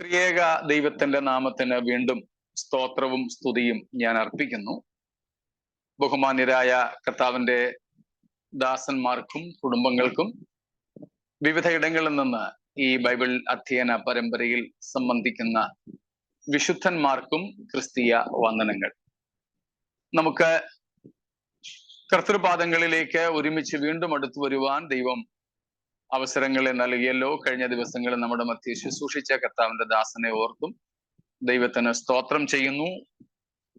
ത്രിയേക ദൈവത്തിന്റെ നാമത്തിന് വീണ്ടും സ്തോത്രവും സ്തുതിയും ഞാൻ അർപ്പിക്കുന്നു. ബഹുമാന്യരായ കർത്താവിന്റെ ദാസന്മാർക്കും കുടുംബങ്ങൾക്കും വിവിധ ഇടങ്ങളിൽ നിന്ന് ഈ ബൈബിൾ അധ്യയന പരമ്പരയിൽ സംബന്ധിക്കുന്ന വിശുദ്ധന്മാർക്കും ക്രിസ്തീയ വന്ദനങ്ങൾ. നമുക്ക് കർത്തൃപാദങ്ങളിലേക്ക് ഒരുമിച്ച് വീണ്ടും അടുത്തു വരുവാൻ ദൈവം അവസരങ്ങളെ നൽകിയല്ലോ. കഴിഞ്ഞ ദിവസങ്ങളിൽ നമ്മുടെ മധ്യ ശുശ്രൂഷിച്ച കർത്താവിന്റെ ദാസനെ ഓർത്തും ദൈവത്തിന് സ്തോത്രം ചെയ്യുന്നു.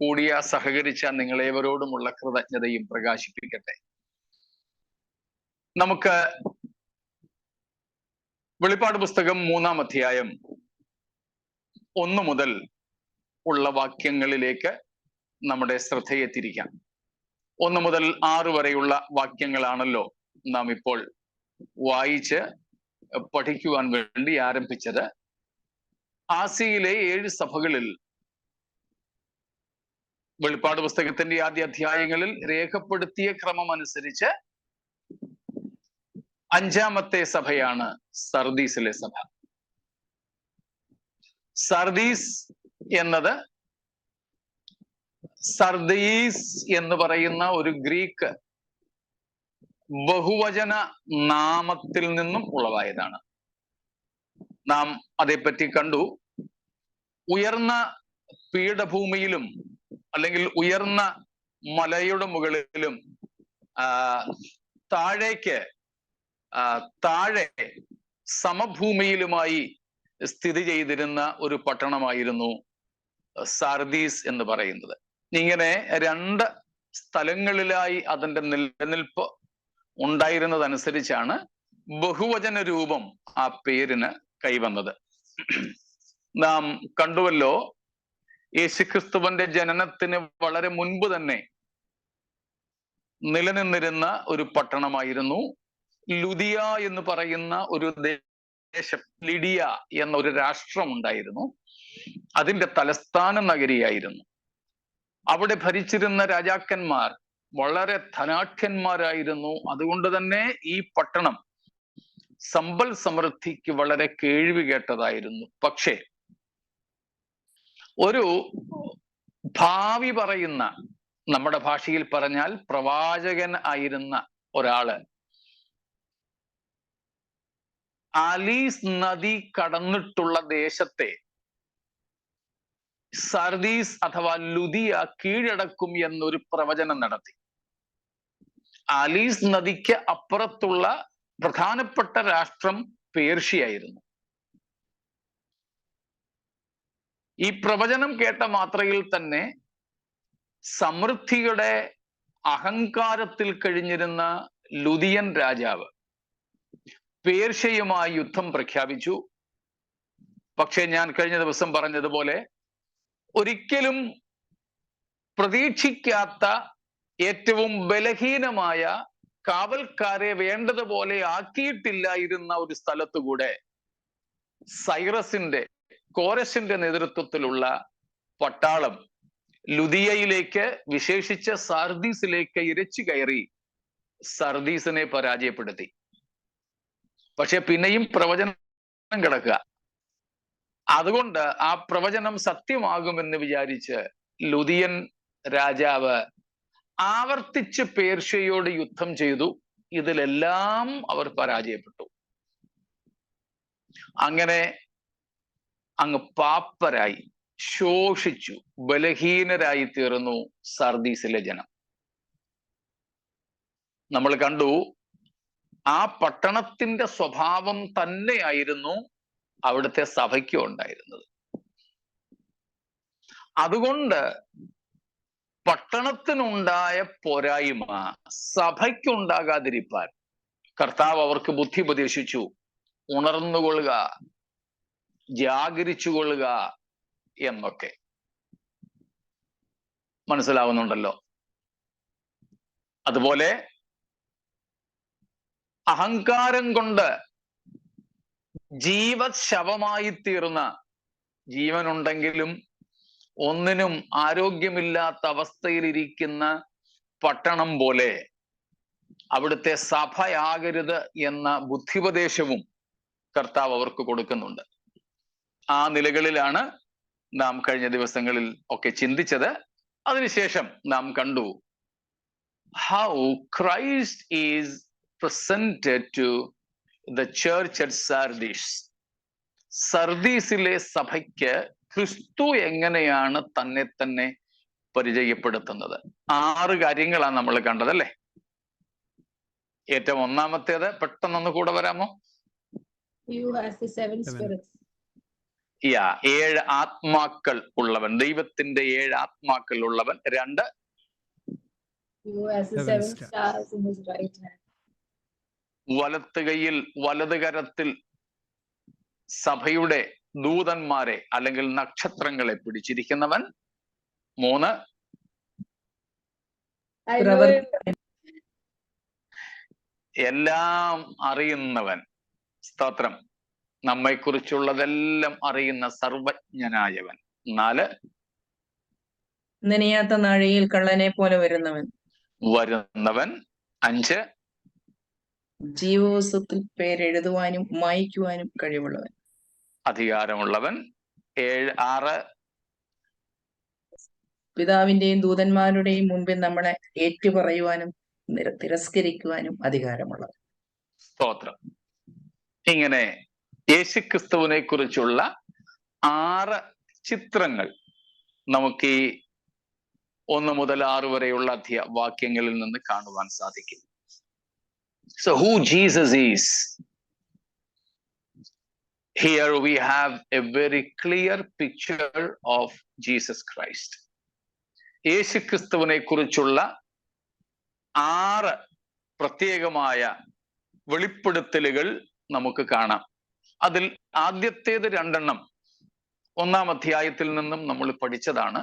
കൂടിയ സഹകരിച്ച നിങ്ങളേവരോടുമുള്ള കൃതജ്ഞതയും പ്രകാശിപ്പിക്കട്ടെ. നമുക്ക് വെളിപ്പാട് പുസ്തകം 3-ാം അധ്യായം 1 മുതൽ ഉള്ള വാക്യങ്ങളിലേക്ക് നമ്മുടെ ശ്രദ്ധയെ തിരിക്കാം. 1 മുതൽ 6 വരെയുള്ള വാക്യങ്ങളാണല്ലോ നാം ഇപ്പോൾ വായിച്ച് പഠിക്കുവാൻ വേണ്ടി ആരംഭിച്ചത്. ആസിയയിലെ 7 സഭകളിൽ വെളിപ്പാട് പുസ്തകത്തിന്റെ ആദ്യ അധ്യായങ്ങളിൽ രേഖപ്പെടുത്തിയ ക്രമം അനുസരിച്ച് 5-ാമത്തെ സഭയാണ് സർദീസിലെ സഭ. സർദീസ് എന്നത് സർദീസ് എന്ന് പറയുന്ന ഒരു ഗ്രീക്ക് ബഹുവചന നാമത്തിൽ നിന്നും ഉളവായതാണ്. നാം അതേപ്പറ്റി കണ്ടു. ഉയർന്ന പീഠഭൂമിയിലും അല്ലെങ്കിൽ ഉയർന്ന മലയുടെ മുകളിലും താഴെ സമഭൂമിയിലുമായി സ്ഥിതി ചെയ്തിരുന്ന ഒരു പട്ടണമായിരുന്നു സാർദീസ് എന്ന് പറയുന്നത്. ഇങ്ങനെ 2 സ്ഥലങ്ങളിലായി അതിൻ്റെ നിലനിൽപ്പ് ഉണ്ടായിരുന്നതനുസരിച്ചാണ് ബഹുവചന രൂപം ആ പേരിന് കൈവന്നത്. നാം കണ്ടുവല്ലോ, യേശുക്രിസ്തുവിന്റെ ജനനത്തിന് വളരെ മുൻപ് തന്നെ നിലനിന്നിരുന്ന ഒരു പട്ടണമായിരുന്നു ലുദിയ എന്ന് പറയുന്ന ഒരു ദേശം. ലിഡിയ എന്ന ഒരു രാഷ്ട്രം ഉണ്ടായിരുന്നു. അതിന്റെ തലസ്ഥാന നഗരിയായിരുന്നു. അവിടെ ഭരിച്ചിരുന്ന രാജാക്കന്മാർ വളരെ ധനാഢ്യന്മാരായിരുന്നു. അതുകൊണ്ട് തന്നെ ഈ പട്ടണം സമ്പൽ സമൃദ്ധിക്ക് വളരെ കേൾവി കേട്ടതായിരുന്നു. പക്ഷേ ഒരു ഭാവി പറയുന്ന, നമ്മുടെ ഭാഷയിൽ പറഞ്ഞാൽ പ്രവാചകൻ ആയിരുന്ന ഒരാള് ആലീസ് നദി കടന്നിട്ടുള്ള ദേശത്തെ സർദീസ് അഥവാ ലുദിയ കീഴടക്കും എന്നൊരു പ്രവചനം നടത്തി. ആലീസ് നദിക്ക് അപ്പുറത്തുള്ള പ്രധാനപ്പെട്ട രാഷ്ട്രം പേർഷ്യയായിരുന്നു. ഈ പ്രവചനം കേട്ട മാത്രയിൽ തന്നെ സമൃദ്ധിയുടെ അഹങ്കാരത്തിൽ കഴിഞ്ഞിരുന്ന ലുദിയൻ രാജാവ് പേർഷ്യയുമായി യുദ്ധം പ്രഖ്യാപിച്ചു. പക്ഷെ ഞാൻ കഴിഞ്ഞ ദിവസം പറഞ്ഞതുപോലെ ഒരിക്കലും പ്രതീക്ഷിക്കാത്ത ഏറ്റവും ബലഹീനമായ കാവൽക്കാരെ വേണ്ടതുപോലെ ആക്കിയിട്ടില്ലായിരുന്ന ഒരു സ്ഥലത്തുകൂടെ കോരസിന്റെ നേതൃത്വത്തിലുള്ള പട്ടാളം ലുദിയയിലേക്ക്, വിശേഷിച്ച് സാർദീസിലേക്ക് ഇരച്ചു കയറി സർദീസിനെ പരാജയപ്പെടുത്തി. പക്ഷെ പിന്നെയും പ്രവചനം കിടക്കുക. അതുകൊണ്ട് ആ പ്രവചനം സത്യമാകുമെന്ന് വിചാരിച്ച് ലുദിയൻ രാജാവ് ആവർത്തിച്ച് പേർഷ്യയോട് യുദ്ധം ചെയ്തു. ഇതിലെല്ലാം അവർ പരാജയപ്പെട്ടു. അങ്ങനെ അങ്ങ് പാപ്പരായി, ശോഷിച്ചു, ബലഹീനരായി തീർന്നു സർദീസിലെ ജനം. നമ്മൾ കണ്ടു, ആ പട്ടണത്തിന്റെ സ്വഭാവം തന്നെയായിരുന്നു അവിടുത്തെ സഭയ്ക്കും ഉണ്ടായിരുന്നത്. അതുകൊണ്ട് പട്ടണത്തിനുണ്ടായ പോരായ്മ സഭയ്ക്കുണ്ടാകാതിരിപ്പാൻ കർത്താവ് അവർക്ക് ബുദ്ധി ഉപദേശിച്ചു. ഉണർന്നുകൊള്ളുക, ജാഗരിച്ചുകൊള്ളുക എന്നൊക്കെ. മനസ്സിലാവുന്നുണ്ടല്ലോ? അതുപോലെ അഹങ്കാരം കൊണ്ട് ജീവശവമായി തീർന്ന, ജീവനുണ്ടെങ്കിലും ഒന്നിനും ആരോഗ്യമില്ലാത്ത അവസ്ഥയിലിരിക്കുന്ന പട്ടണം പോലെ അവിടുത്തെ സഭയാകരുത് എന്ന ബുദ്ധിപദേശവും കർത്താവ് അവർക്ക് കൊടുക്കുന്നുണ്ട്. ആ നിലകളിലാണ് നാം കഴിഞ്ഞ ദിവസങ്ങളിൽ ഒക്കെ ചിന്തിച്ചത്. അതിനുശേഷം നാം കണ്ടു how Christ is presented to the church at Sardis. സർദീസിലെ സഭയ്ക്ക് ക്രിസ്തു എങ്ങനെയാണ് തന്നെ തന്നെ പരിചയപ്പെടുത്തുന്നത്. 6 കാര്യങ്ങളാണ് നമ്മൾ കണ്ടത് അല്ലേ? ഏറ്റവും ഒന്നാമത്തേത് പെട്ടെന്നൊന്ന് കൂടെ വരാമോ? 7 ആത്മാക്കൾ ഉള്ളവൻ, ദൈവത്തിന്റെ 7 ആത്മാക്കൾ ഉള്ളവൻ. 2, വലത്ത് കൈയിൽ വലത് കരത്തിൽ സഭയുടെ ദൂതന്മാരെ അല്ലെങ്കിൽ നക്ഷത്രങ്ങളെ പിടിച്ചിരിക്കുന്നവൻ. 3, എല്ലാം അറിയുന്നവൻ. സ്തോത്രം. നമ്മെക്കുറിച്ചുള്ളതെല്ലാം അറിയുന്ന സർവജ്ഞനായവൻ. 4, നനയാത്ത നാഴികയിൽ കള്ളനെ പോലെ വരുന്നവൻ. 5, ജീവപുസ്തകത്തിൽ പേരെഴുതുവാനും മായ്ക്കുവാനും കഴിവുള്ളവൻ, അധികാരമുള്ളവൻ. 6, പിതാവിന്റെയും ദൂതന്മാരുടെയും മുമ്പിൽ നമ്മളെ ഏറ്റുപറയുവാനും തിരസ്കരിക്കുവാനും അധികാരമുള്ളവൻ. സ്തോത്രം. ഇങ്ങനെ യേശുക്രിസ്തുവിനെ കുറിച്ചുള്ള 6 ചിത്രങ്ങൾ നമുക്ക് ഈ 1 മുതൽ 6 വരെയുള്ള വാക്യങ്ങളിൽ നിന്ന് കാണുവാൻ സാധിക്കും. So who Jesus is? Here we have a very clear picture of Jesus Christ. യേശുക്രിസ്തുവിനെ കുറിച്ചുള്ള 6 പ്രത്യേകമായ വെളിപ്പെടുത്തലുകൾ നമുക്ക് കാണാം. അതിൽ ആദ്യത്തേത് 2 1-ാം അധ്യായത്തിൽ നിന്നും നമ്മൾ പഠിച്ചതാണ്.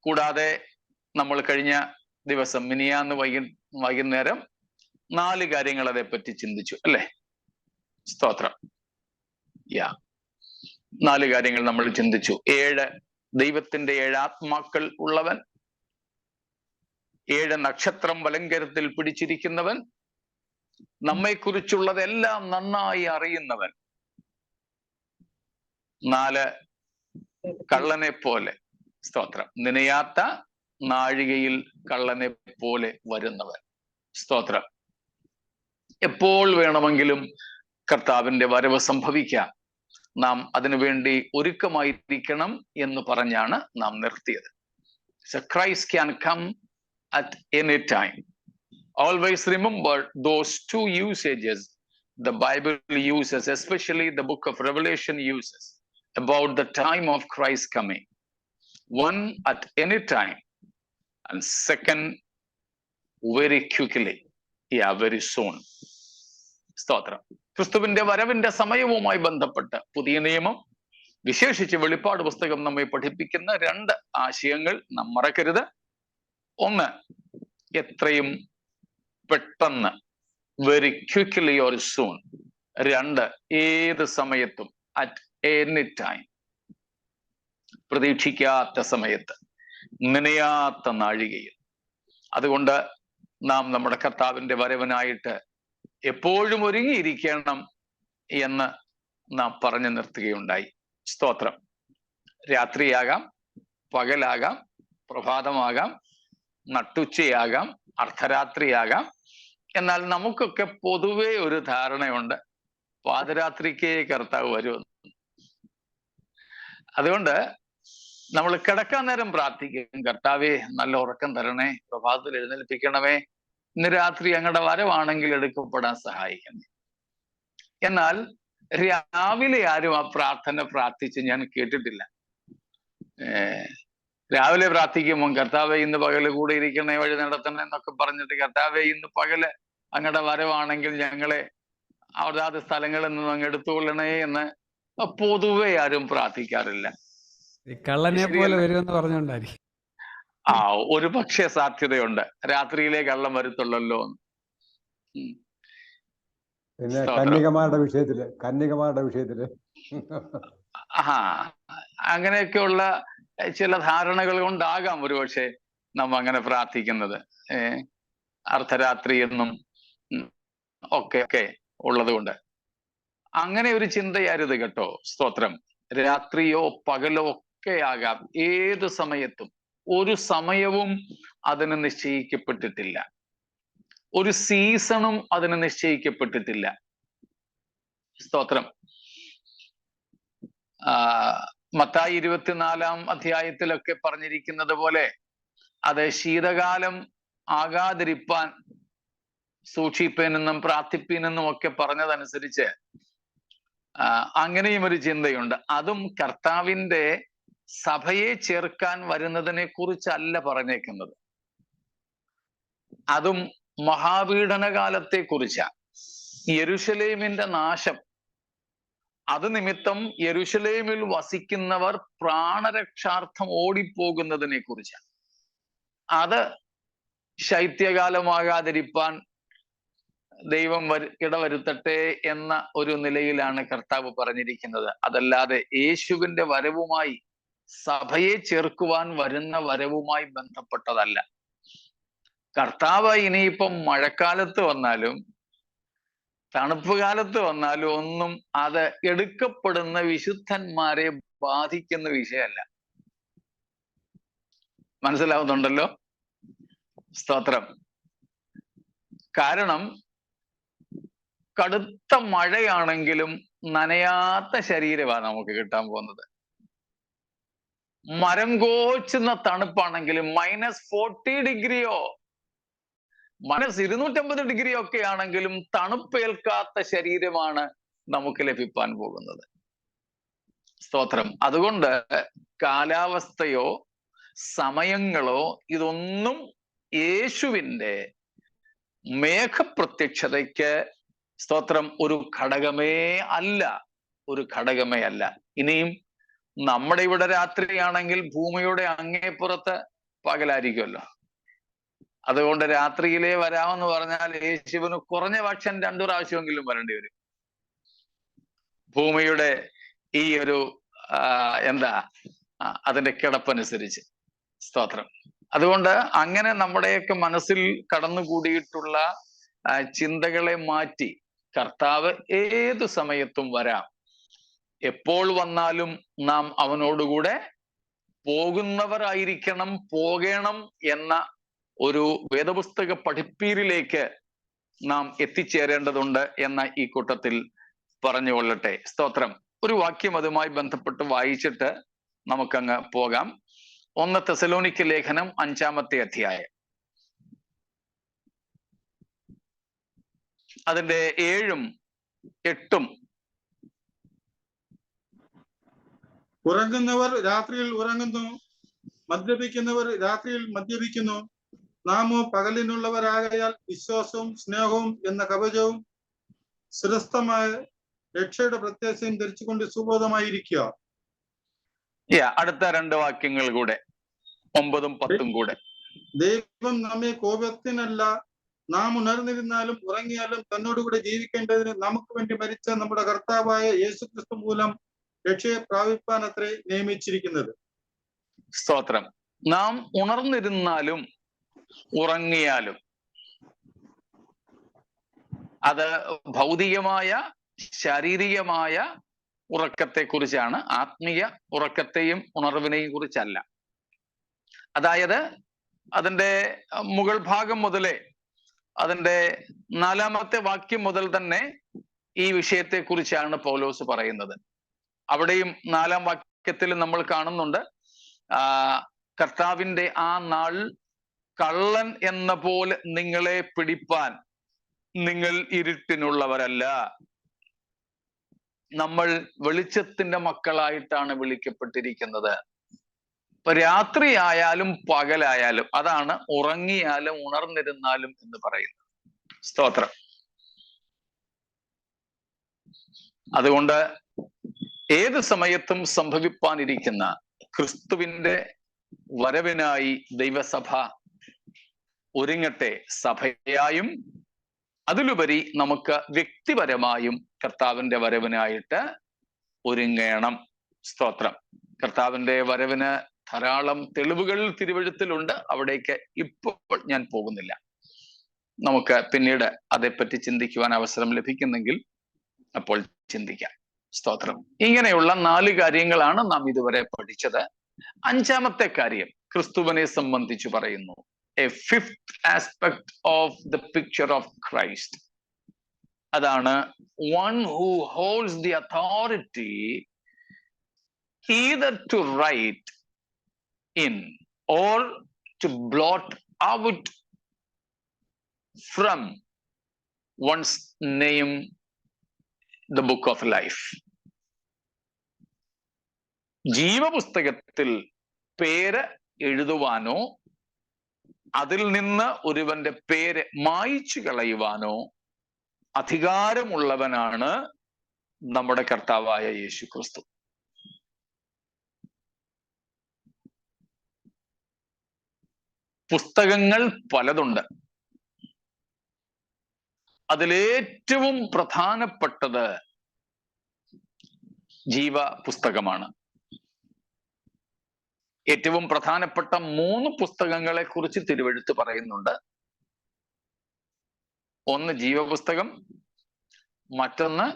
കൂടാതെ നമ്മൾ കഴിഞ്ഞ ദിവസം മിനിയാന്ന് വൈകുന്നേരം 4 കാര്യങ്ങൾ അതേപ്പറ്റി ചിന്തിച്ചു അല്ലേ? സ്തോത്രം. 4 കാര്യങ്ങൾ നമ്മൾ ചിന്തിച്ചു. 7 ദൈവത്തിന്റെ 7 ആത്മാക്കൾ ഉള്ളവൻ, 7 നക്ഷത്രം വലങ്കരത്തിൽ പിടിച്ചിരിക്കുന്നവൻ, നമ്മെക്കുറിച്ചുള്ളതെല്ലാം നന്നായി അറിയുന്നവൻ. 4 കള്ളനെ പോലെ. സ്തോത്രം. നനയാത്ത നാഴികയിൽ കള്ളനെ പോലെ വരുന്നവൻ. സ്തോത്രം. എപ്പോൾ വേണമെങ്കിലും കർത്താവിന്റെ വരവ് സംഭവിക്കാം. നാം അതിനുവേണ്ടി ഒരുക്കമായിരിക്കണം എന്ന് പറഞ്ഞാണ് നാം നിർത്തിയത്. So Christ can come at any time. Always remember those 2 usages the Bible uses, especially the book of Revelation uses, about the time of Christ coming. 1, at any time, and 2, very quickly. Very soon. സ്തോത്രം. ക്രിസ്തുവിന്റെ വരവിന്റെ സമയവുമായി ബന്ധപ്പെട്ട് പുതിയ നിയമം, വിശേഷിച്ച് വെളിപ്പാട് പുസ്തകം നമ്മെ പഠിപ്പിക്കുന്ന 2 ആശയങ്ങൾ നാം മറക്കരുത്. 1, എത്രയും പെട്ടെന്ന്, വെരി ക്വിക്ക്ലി ഓർ സൂൺ. 2, ഏത് സമയത്തും, അറ്റ് എനി ടൈം, പ്രതീക്ഷിക്കാത്ത സമയത്ത്, നനയാത്ത നാഴികയിൽ. അതുകൊണ്ട് നാം നമ്മുടെ കർത്താവിന്റെ വരവിനായിട്ട് എപ്പോഴും ഒരുങ്ങിയിരിക്കണം എന്ന് നാം പറഞ്ഞു നിർത്തുകയുണ്ടായി. സ്തോത്രം. രാത്രിയാകാം, പകലാകാം, പ്രഭാതമാകാം, നട്ടുച്ചയാകാം, അർദ്ധരാത്രിയാകാം. എന്നാൽ നമുക്കൊക്കെ പൊതുവെ ഒരു ധാരണയുണ്ട്, പാതിരാത്രിക്കേ കർത്താവ് വരുമെന്ന്. അതുകൊണ്ട് നമ്മൾ കിടക്കാൻ നേരം പ്രാർത്ഥിക്കും, കർത്താവേ നല്ല ഉറക്കം തരണേ, പ്രഭാതത്തിൽ എഴുന്നേൽപ്പിക്കണമേ, ഇന്ന് രാത്രി ഞങ്ങളുടെ വരവാണെങ്കിൽ എടുക്കപ്പെടാൻ സഹായിക്കണേ. എന്നാൽ രാവിലെ ആരും ആ പ്രാർത്ഥന പ്രാർത്ഥിച്ച് ഞാൻ കേട്ടിട്ടില്ല. രാവിലെ പ്രാർത്ഥിക്കുമ്പോൾ കർത്താവെ ഇന്ന് പകല് കൂടെ ഇരിക്കണേ, വഴി നടത്തണേ എന്നൊക്കെ പറഞ്ഞിട്ട്, കർത്താവെ ഇന്ന് പകല് അങ്ങയുടെ വരവാണെങ്കിൽ ഞങ്ങളെ അതാത് സ്ഥലങ്ങളിൽ നിന്ന് അങ്ങ് എടുത്തുകൊള്ളണേ എന്ന് പൊതുവെ ആരും പ്രാർത്ഥിക്കാറില്ല. കള്ളനെ പോലെ വരുമെന്ന് പറഞ്ഞുകൊണ്ടായിരിക്കും. ഒരു പക്ഷേ സാധ്യതയുണ്ട്, രാത്രിയിലെ കള്ളം വരുത്തുള്ളല്ലോ. പിന്നെ കന്യകമാരുടെ വിഷയത്തില് അങ്ങനെയൊക്കെയുള്ള ചില ധാരണകൾ കൊണ്ടാകാം ഒരുപക്ഷെ നാം അങ്ങനെ പ്രാർത്ഥിക്കുന്നത്. അർദ്ധരാത്രി എന്നും ഒക്കെ ഉള്ളത് കൊണ്ട് അങ്ങനെ ഒരു ചിന്തയാരുത് കേട്ടോ. സ്തോത്രം. രാത്രിയോ പകലോ ഒക്കെ ആകാം, ഏത് സമയത്തും. ഒരു സമയവും അതിന് നിശ്ചയിക്കപ്പെട്ടിട്ടില്ല, ഒരു സീസണും അതിന് നിശ്ചയിക്കപ്പെട്ടിട്ടില്ല. സ്തോത്രം. മത്തായി 24-ാം അധ്യായത്തിലൊക്കെ പറഞ്ഞിരിക്കുന്നത് പോലെ അത് ശീതകാലം ആകാതിരിപ്പാൻ സൂക്ഷിപ്പേനെന്നും പ്രാർത്ഥിപ്പീനെന്നും ഒക്കെ പറഞ്ഞതനുസരിച്ച് അങ്ങനെയും ഒരു ചിന്തയുണ്ട്. അതും കർത്താവിൻ്റെ സഭയെ ചേർക്കാൻ വരുന്നതിനെ കുറിച്ചല്ല പറഞ്ഞേക്കുന്നത്, അതും മഹാപീഡനകാലത്തെ കുറിച്ചാണ്. യെരുശലേമിന്റെ നാശം, അത് നിമിത്തം യെരുശലേമിൽ വസിക്കുന്നവർ പ്രാണരക്ഷാർത്ഥം ഓടിപ്പോകുന്നതിനെ കുറിച്ചാണ്. അത് ശൈത്യകാലമാകാതിരിപ്പാൻ ദൈവം ഇടവരുത്തട്ടെ എന്ന ഒരു നിലയിലാണ് കർത്താവ് പറഞ്ഞിരിക്കുന്നത്. അതല്ലാതെ യേശുവിന്റെ വരവുമായി, സഭയെ ചേർക്കുവാൻ വരുന്ന വരവുമായി ബന്ധപ്പെട്ടതല്ല. കർത്താവ് ഇനിയിപ്പം മഴക്കാലത്ത് വന്നാലും തണുപ്പ് കാലത്ത് വന്നാലും ഒന്നും അത് എടുക്കപ്പെടുന്ന വിശുദ്ധന്മാരെ ബാധിക്കുന്ന വിഷയമല്ല. മനസ്സിലാവുന്നുണ്ടല്ലോ? സ്തോത്രം. കാരണം കടുത്ത മഴയാണെങ്കിലും നനയാത്ത ശരീരമാണ് നമുക്ക് കിട്ടാൻ പോകുന്നത്. മരം കോച്ചുന്ന തണുപ്പാണെങ്കിലും -40 ഡിഗ്രിയോ -250 ഡിഗ്രിയോ ഒക്കെ ആണെങ്കിലും തണുപ്പേൽക്കാത്ത ശരീരമാണ് നമുക്ക് ലഭിക്കാൻ പോകുന്നത്. സ്തോത്രം. അതുകൊണ്ട് കാലാവസ്ഥയോ സമയങ്ങളോ ഇതൊന്നും യേശുവിൻ്റെ മേഘപ്രത്യക്ഷതയ്ക്ക്, സ്തോത്രം, ഒരു ഘടകമേ അല്ല, ഒരു ഘടകമേ അല്ല. ഇനിയും നമ്മുടെ ഇവിടെ രാത്രിയാണെങ്കിൽ ഭൂമിയുടെ അങ്ങേപ്പുറത്ത് പകലായിരിക്കുമല്ലോ. അതുകൊണ്ട് രാത്രിയിലേ വരാമെന്ന് പറഞ്ഞാൽ യേശുവിന് കുറഞ്ഞ പക്ഷം 2 പ്രാവശ്യമെങ്കിലും വരേണ്ടി വരും, ഭൂമിയുടെ ഈ ഒരു അതിന്റെ കിടപ്പനുസരിച്ച്. സ്തോത്രം. അതുകൊണ്ട് അങ്ങനെ നമ്മുടെയൊക്കെ മനസ്സിൽ കടന്നുകൂടിയിട്ടുള്ള ചിന്തകളെ മാറ്റി കർത്താവ് ഏതു സമയത്തും വരാം, എപ്പോൾ വന്നാലും നാം അവനോടുകൂടെ പോകുന്നവരായിരിക്കണം, പോകണം എന്ന ഒരു വേദപുസ്തക പഠിപ്പീരിലേക്ക് നാം എത്തിച്ചേരേണ്ടതുണ്ട് എന്ന ഈ കൂട്ടത്തിൽ പറഞ്ഞുകൊള്ളട്ടെ. സ്തോത്രം. ഒരു വാക്യം അതുമായി ബന്ധപ്പെട്ട് വായിച്ചിട്ട് നമുക്കങ്ങ് പോകാം. 1 തെസലോനിക്ക ലേഖനം 5-ാമത്തെ അധ്യായം, അതിന്റെ 7-ഉം 8-ഉം. ഉറങ്ങുന്നവർ രാത്രിയിൽ ഉറങ്ങുന്നു, മദ്യപിക്കുന്നവർ രാത്രിയിൽ മദ്യപിക്കുന്നു. നാമോ പകലിനുള്ളവരാകയാൽ വിശ്വാസവും സ്നേഹവും എന്ന കവചവും ശ്രേഷ്ഠമായ രക്ഷയുടെ പ്രത്യാശയും ധരിച്ചുകൊണ്ട് സുബോധമായിരിക്കുക. അടുത്ത 2 വാക്യങ്ങൾ കൂടെ, 9-ഉം 10-ഉം കൂടെ. ദൈവം നമ്മെ കോപത്തിനല്ല, നാം ഉണർന്നിരുന്നാലും ഉറങ്ങിയാലും തന്നോടുകൂടെ ജീവിക്കേണ്ടതിന് നമുക്ക് വേണ്ടി മരിച്ച നമ്മുടെ കർത്താവായ യേശുക്രിസ്തു മൂലം രക്ഷയെ പ്രാപിപ്പാൻ അത്രേ നിയമിച്ചിരിക്കുന്നത്. സ്തോത്രം. നാം ഉണർന്നിരുന്നാലും ഉറങ്ങിയാലും, അത് ഭൗതികമായ ശാരീരികമായ ഉറക്കത്തെ കുറിച്ചാണ്, ആത്മീയ ഉറക്കത്തെയും ഉണർവിനെയും കുറിച്ചല്ല. അതായത് അതിൻ്റെ മുകൾ ഭാഗം മുതലേ, അതിൻ്റെ 4-ാമത്തെ വാക്യം മുതൽ തന്നെ ഈ വിഷയത്തെ കുറിച്ചാണ് പൗലോസ് പറയുന്നത്. അവിടെയും 4-ാം വാക്യത്തിൽ നമ്മൾ കാണുന്നുണ്ട്, കർത്താവിൻ്റെ ആ നാൾ കള്ളൻ എന്ന പോലെ നിങ്ങളെ പിടിപ്പാൻ നിങ്ങൾ ഇരുട്ടിനുള്ളവരല്ല, നമ്മൾ വെളിച്ചത്തിന്റെ മക്കളായിട്ടാണ് വിളിക്കപ്പെട്ടിരിക്കുന്നത്. ഇപ്പൊ രാത്രി ആയാലും പകലായാലും, അതാണ് ഉറങ്ങിയാലും ഉണർന്നിരുന്നാലും എന്ന് പറയുന്നത്. സ്തോത്രം. അതുകൊണ്ട് ഏത് സമയത്തും സംഭവിപ്പാനിരിക്കുന്ന ക്രിസ്തുവിന്റെ വരവിനായി ദൈവസഭ ഒരുങ്ങട്ടെ. സഭയായും അതിലുപരി നമുക്ക് വ്യക്തിപരമായും കർത്താവിന്റെ വരവിനായിട്ട് ഒരുങ്ങണം. സ്തോത്രം. കർത്താവിന്റെ വരവിന് ധാരാളം തെളിവുകൾ തിരുവെഴുത്തിലുണ്ട്, അവിടേക്ക് ഇപ്പോൾ ഞാൻ പോകുന്നില്ല. നമുക്ക് പിന്നീട് അതേപ്പറ്റി ചിന്തിക്കുവാൻ അവസരം ലഭിക്കുന്നെങ്കിൽ അപ്പോൾ ചിന്തിക്കാം. സ്തോത്രം. ഇങ്ങനെയുള്ള 4 കാര്യങ്ങളാണ് നാം ഇതുവരെ പഠിച്ചത്. 5-ാമത്തെ കാര്യം ക്രിസ്തുവിനെ സംബന്ധിച്ച് പറയുന്നു. A fifth aspect of the picture of Christ. അതാണ് one who holds the authority either to write in or to blot out from one's name the book of life. ജീവപുസ്തകത്തിൽ പേര് എഴുതുവാനോ അതിൽ നിന്ന് ഒരുവന്റെ പേര് മായ്ച്ചു കളയുവാനോ അധികാരമുള്ളവനാണ് നമ്മുടെ കർത്താവായ യേശു ക്രിസ്തു. പുസ്തകങ്ങൾ പലതുണ്ട്. അതിലേറ്റവും പ്രധാനപ്പെട്ടത് ജീവ പുസ്തകമാണ്. ഏറ്റവും പ്രധാനപ്പെട്ട 3 പുസ്തകങ്ങളെ കുറിച്ച് തിരുവെഴുത്ത് പറയുന്നുണ്ട്. ഒന്ന് ജീവപുസ്തകം, മറ്റൊന്ന്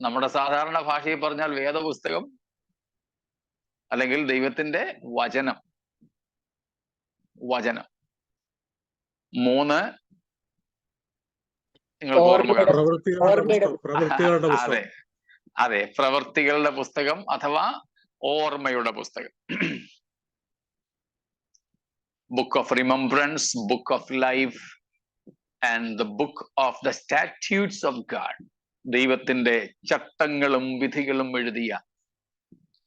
നമ്മുടെ സാധാരണ ഭാഷയിൽ പറഞ്ഞാൽ വേദപുസ്തകം, അല്ലെങ്കിൽ ദൈവത്തിന്റെ വചനം. 3 നിങ്ങൾക്ക് ഓർമ്മ കാണും. അതെ, പ്രവൃത്തികളുടെ പുസ്തകം അഥവാ ഓർമ്മയുടെ പുസ്തകം. Book of remembrance, book of life and the book of the statutes of God. ദൈവത്തിന്റെ ചട്ടങ്ങളും വിധികളും എഴുതിയ,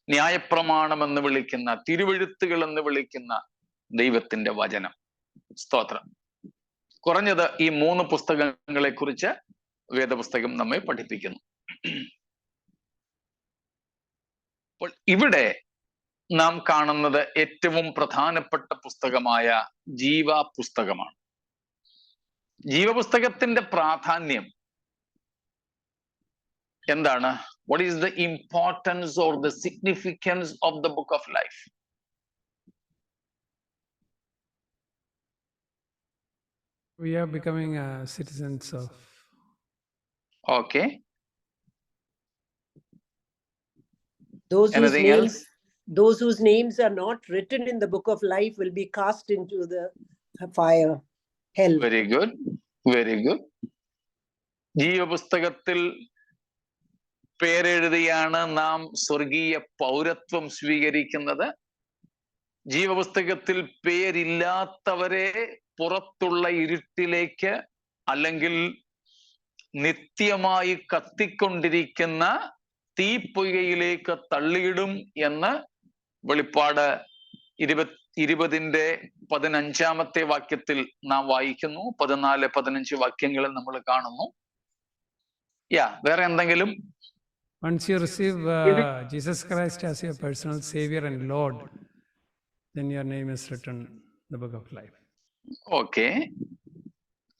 ന്യായപ്രമാണം എന്ന് വിളിക്കുന്ന, തിരുവെഴുത്തുകൾ എന്ന് വിളിക്കുന്ന ദൈവത്തിന്റെ വചനം. സ്തോത്രം. കുറഞ്ഞത് ഈ 3 പുസ്തകങ്ങളെ കുറിച്ച് വേദപുസ്തകം നമ്മെ പഠിപ്പിക്കുന്നു. അപ്പോൾ ഇവിടെ നാം കാണുന്നത് ഏറ്റവും പ്രധാനപ്പെട്ട പുസ്തകമായ ജീവ പുസ്തകമാണ്. ജീവപുസ്തകത്തിന്റെ പ്രാധാന്യം എന്താണ്? What is the importance or the significance of the book of life? We are becoming citizens of. Okay. Those whose names are not written in the book of life will be cast into the fire, hell. Very good. Very good. ജീവപുസ്തകത്തിൽ പേരെഴുതിയാണ് നാം സ്വർഗീയ പൗരത്വം സ്വീകരിക്കുന്നത്. ജീവപുസ്തകത്തിൽ പേരില്ലാത്തവരെ പുറത്തുള്ള ഇരുട്ടിലേക്ക്, അല്ലെങ്കിൽ നിത്യമായി കത്തിക്കൊണ്ടിരിക്കുന്ന തീപ്പൊയ്കയിലേക്ക് തള്ളിയിടും എന്ന് വെളിപ്പാട് 20-15 വാക്യത്തിൽ നാം വായിക്കുന്നു. 14-15 വാക്യങ്ങളിൽ നമ്മൾ കാണുന്നു. വേറെ എന്തെങ്കിലും? Once you receive Jesus Christ as your personal Savior and Lord, then your name is written in the book of life. Okay.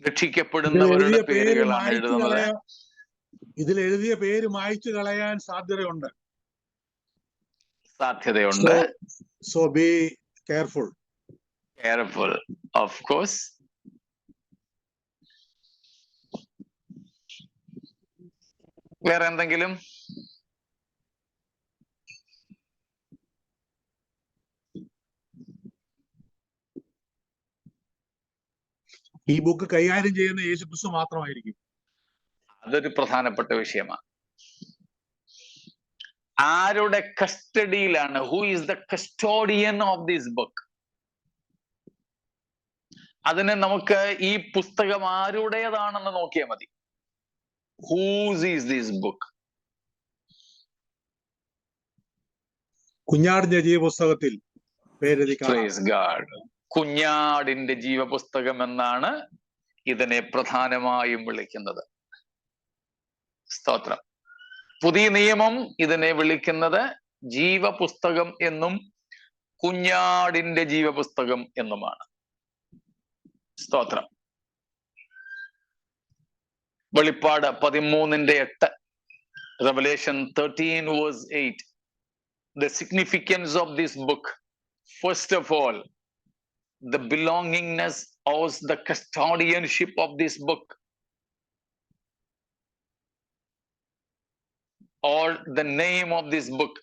രക്ഷിക്കപ്പെടുന്നവരുടെ പേരുകളാണ് എഴുതുന്നത്. ഇതിൽ എഴുതിയ പേര് മായ്ച്ചു കളയാൻ സാധ്യതയുണ്ട്. So be careful. Careful, of course. വേറെ എന്തെങ്കിലും? ഈ ബുക്ക് കൈകാര്യം ചെയ്യുന്ന യേശുക്രിസ്തു മാത്രമായിരിക്കും. അതൊരു പ്രധാനപ്പെട്ട വിഷയമാണ്. ആരുടെ കസ്റ്റഡിയിലാണ്? Who is the custodian of this book? അതിന് നമുക്ക് ഈ പുസ്തകം ആരുടേതാണെന്ന് നോക്കിയാൽ മതി. Whose is this book? കുഞ്ഞാടിന്റെ ജീവപുസ്തകത്തിൽ Praise God. കുഞ്ഞാടിന്റെ ജീവപുസ്തകം എന്നാണ് ഇതിനെ പ്രധാനമായും വിളിക്കുന്നത്. സ്തോത്രം. പുതിയ നിയമം ഇതിനെ വിളിക്കുന്നത് ജീവപുസ്തകം എന്നും കുഞ്ഞാടിന്റെ ജീവപുസ്തകം എന്നുമാണ്. സ്തോത്രം. വെളിപ്പാട് 13:8, Revelation 13:8. The significance of this book, first of all, the belongingness or the custodianship of this book. or the name of this book.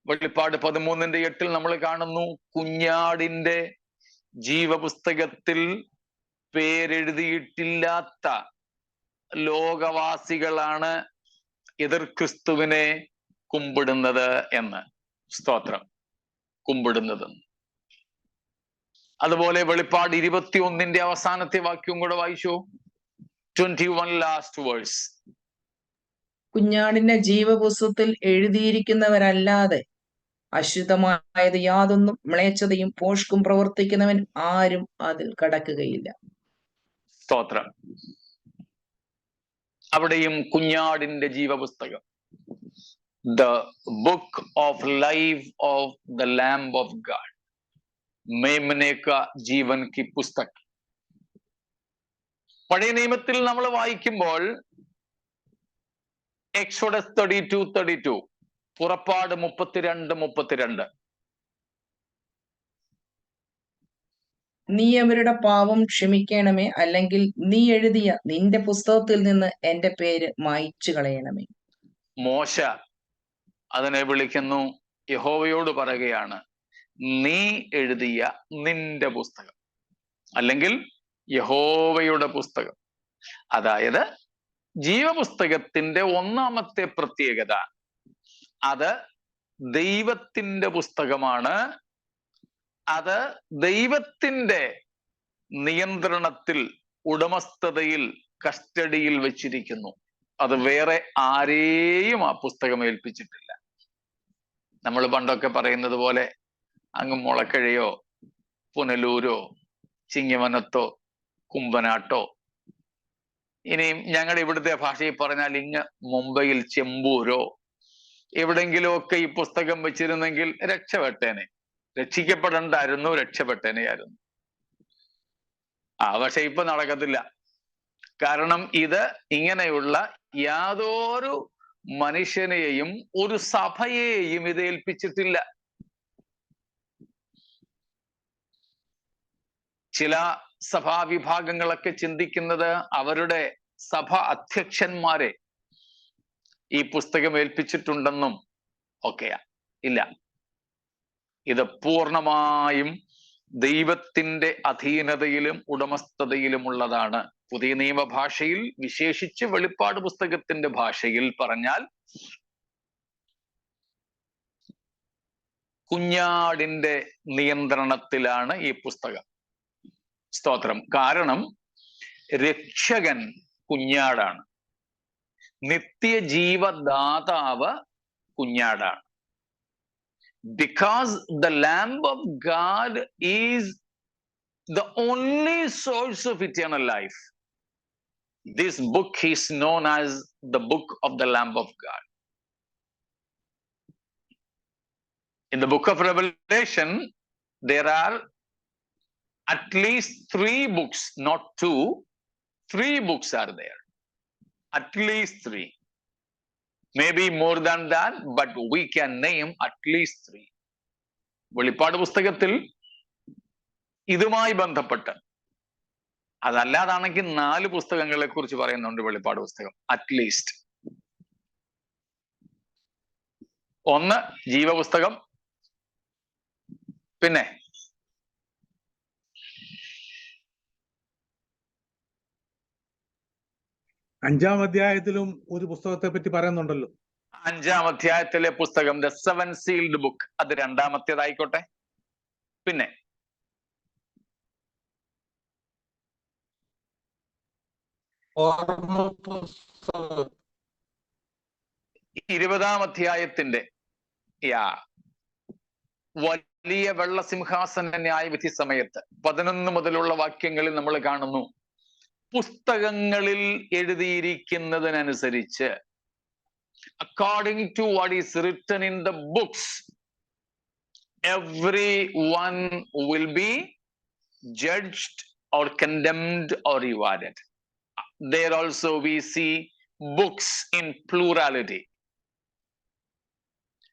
വെളിപ്പാട് 13:8 നമ്മൾ കാണുന്നു, കുഞ്ഞാടിന്റെ ജീവപുസ്തകത്തിൽ പേരെഴുതിയിട്ടില്ലാത്ത ലോകവാസികളാണ് എതിർ ക്രിസ്തുവിനെ കുമ്പിടുന്നത് എന്ന്. സ്തോത്രം. കുമ്പിടുന്നത്. അതുപോലെ വെളിപ്പാട് 21 അവസാനത്തെ വാക്യം കൂടെ വായിച്ചു. 21 ലാസ്റ്റ് വേഴ്സ്. കുഞ്ഞാടിന്റെ ജീവപുസ്തകത്തിൽ എഴുതിയിരിക്കുന്നവരല്ലാതെ അശുദ്ധമായത് യാതൊന്നും മ്ലേച്ഛതയും പോഷ്കും പ്രവർത്തിക്കുന്നവൻ ആരും അതിൽ കടക്കുകയില്ല. സ്തോത്രം. അവിടെയും കുഞ്ഞാടിന്റെ ജീവപുസ്തകം, the book of life of the lamb of God, മേമനെ കാ ജീവൻ കി പുസ്തക്. പഴയ നിയമത്തിൽ നമ്മൾ വായിക്കുമ്പോൾ എക്സോഡസ് 32:32, പുറപ്പാട് 32:32, നീ അവരുടെ പാപം ക്ഷമിക്കണമേ, അല്ലെങ്കിൽ നീ എഴുതിയ നിന്റെ പുസ്തകത്തിൽ നിന്ന് എന്റെ പേര് മായ്ച്ചു കളയണമേ. മോശ അതിനെ വിളിക്കുന്നു, യഹോവയോട് പറയുകയാണ്, നീ എഴുതിയ നിന്റെ പുസ്തകം, അല്ലെങ്കിൽ യഹോവയുടെ പുസ്തകം. അതായത് ജീവപുസ്തകത്തിന്റെ ഒന്നാമത്തെ പ്രത്യേകത, അത് ദൈവത്തിന്റെ പുസ്തകമാണ്. അത് ദൈവത്തിന്റെ നിയന്ത്രണത്തിൽ, ഉടമസ്ഥതയിൽ, കസ്റ്റഡിയിൽ വെച്ചിരിക്കുന്നു. അത് വേറെ ആരെയും ആ പുസ്തകം ഏൽപ്പിച്ചിട്ടില്ല. നമ്മൾ പണ്ടൊക്കെ പറയുന്നത് പോലെ അങ്ങ് മുളക്കഴയോ പുനലൂരോ ചിങ്ങവനത്തോ കുമ്പനാട്ടോ, ഇനിയും ഞങ്ങളുടെ ഇവിടുത്തെ ഭാഷയിൽ പറഞ്ഞാൽ ഇങ്ങ് മുംബൈയിൽ ചെമ്പൂരോ എവിടെങ്കിലുമൊക്കെ ഈ പുസ്തകം വെച്ചിരുന്നെങ്കിൽ രക്ഷപ്പെട്ടേനെ. രക്ഷിക്കപ്പെടണ്ടായിരുന്നു, രക്ഷപ്പെട്ടേനെയായിരുന്നു. പക്ഷെ ഇപ്പൊ നടക്കത്തില്ല. കാരണം ഇത് ഇങ്ങനെയുള്ള യാതൊരു മനുഷ്യനെയും ഒരു സഭയെയും ഇത് ഏൽപ്പിച്ചിട്ടില്ല. ചില സഭാവിഭാഗങ്ങളൊക്കെ ചിന്തിക്കുന്നത് അവരുടെ സഭ അധ്യക്ഷന്മാരെ ഈ പുസ്തകം ഏൽപ്പിച്ചിട്ടുണ്ടെന്നും ഒക്കെയാ. ഇല്ല, ഇത് പൂർണ്ണമായും ദൈവത്തിന്റെ അധീനതയിലും ഉടമസ്ഥതയിലുമുള്ളതാണ്. പുതിയ നിയമഭാഷയിൽ, വിശേഷിച്ച് വെളിപ്പാട് പുസ്തകത്തിന്റെ ഭാഷയിൽ പറഞ്ഞാൽ, കുഞ്ഞാടിന്റെ നിയന്ത്രണത്തിലാണ് ഈ പുസ്തകം. സ്തോത്രം. കാരണം രക്ഷകൻ കുഞ്ഞാടാണ്, നിത്യജീവദാതാവ് കുഞ്ഞാടാണ്. Because the Lamb of God is the only source of eternal life, this book is known as the book of the Lamb of God. In the book of Revelation, there are at least 3 books, not 2. 3 books are there. At least 3. Maybe more than that, but we can name at least 3. വെളിപ്പാട് പുസ്തകത്തിൽ ഇതുമായി ബന്ധപ്പെട്ട്, അതല്ലാതാണെങ്കിൽ 4 പുസ്തകങ്ങളെ കുറിച്ച് പറയുന്നുണ്ട് വെളിപ്പാട് പുസ്തകം. At least 1 ജീവപുസ്തകം, പിന്നെ 5-ാം അധ്യായത്തിലും ഒരു പുസ്തകത്തെ പറ്റി പറയുന്നുണ്ടല്ലോ. 5-ാം അധ്യായത്തിലെ പുസ്തകം, ദ 7 സീൽഡ് ബുക്ക്, അത് 2-ാമത്തേതായിക്കോട്ടെ. പിന്നെ 20-ാം അധ്യായത്തിന്റെ വലിയ വെള്ളസിംഹാസന ന്യായവിധി സമയത്ത് 11 മുതലുള്ള വാക്യങ്ങളിൽ നമ്മൾ കാണുന്നു, പുസ്തകങ്ങളിൽ എഴുതിയിരിക്കുന്നതിനനുസരിച്ച്, according to what is written in the books, everyone will be judged or condemned or rewarded. There also we see books in plurality.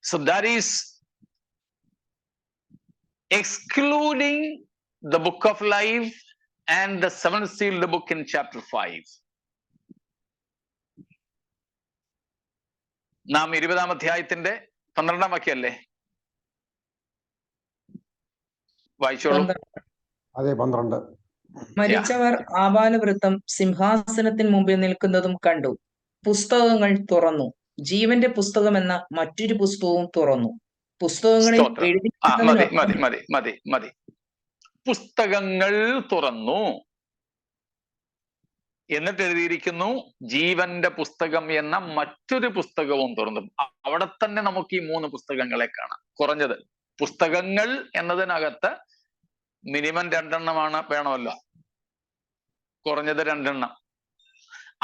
So that is excluding the book of life and the 7th sealed book in chapter 5. നാം 20-ാം അധ്യായത്തിന്റെ 12-ാം വാക്യമല്ലേ വായിച്ചോളൂ. അതെ, 12. മരിച്ചവർ ആബാലവൃത്തം സിംഹാസനത്തിന് മുമ്പിൽ നിൽക്കുന്നതും കണ്ടു. പുസ്തകങ്ങൾ തുറന്നു. ജീവന്റെ പുസ്തകം എന്ന മറ്റൊരു പുസ്തകവും തുറന്നു. പുസ്തകങ്ങളിൽ മതി. പുസ്തകങ്ങൾ തുറന്നു എന്നിട്ട് എഴുതിയിരിക്കുന്നു ജീവന്റെ പുസ്തകം എന്ന മറ്റൊരു പുസ്തകവും തുറന്നു. അവിടെ തന്നെ നമുക്ക് ഈ 3 പുസ്തകങ്ങളെ കാണാം. കുറഞ്ഞത് പുസ്തകങ്ങൾ എന്നതിനകത്ത് മിനിമം 2 എണ്ണമാണ് വേണമല്ലോ, കുറഞ്ഞത് 2 എണ്ണം.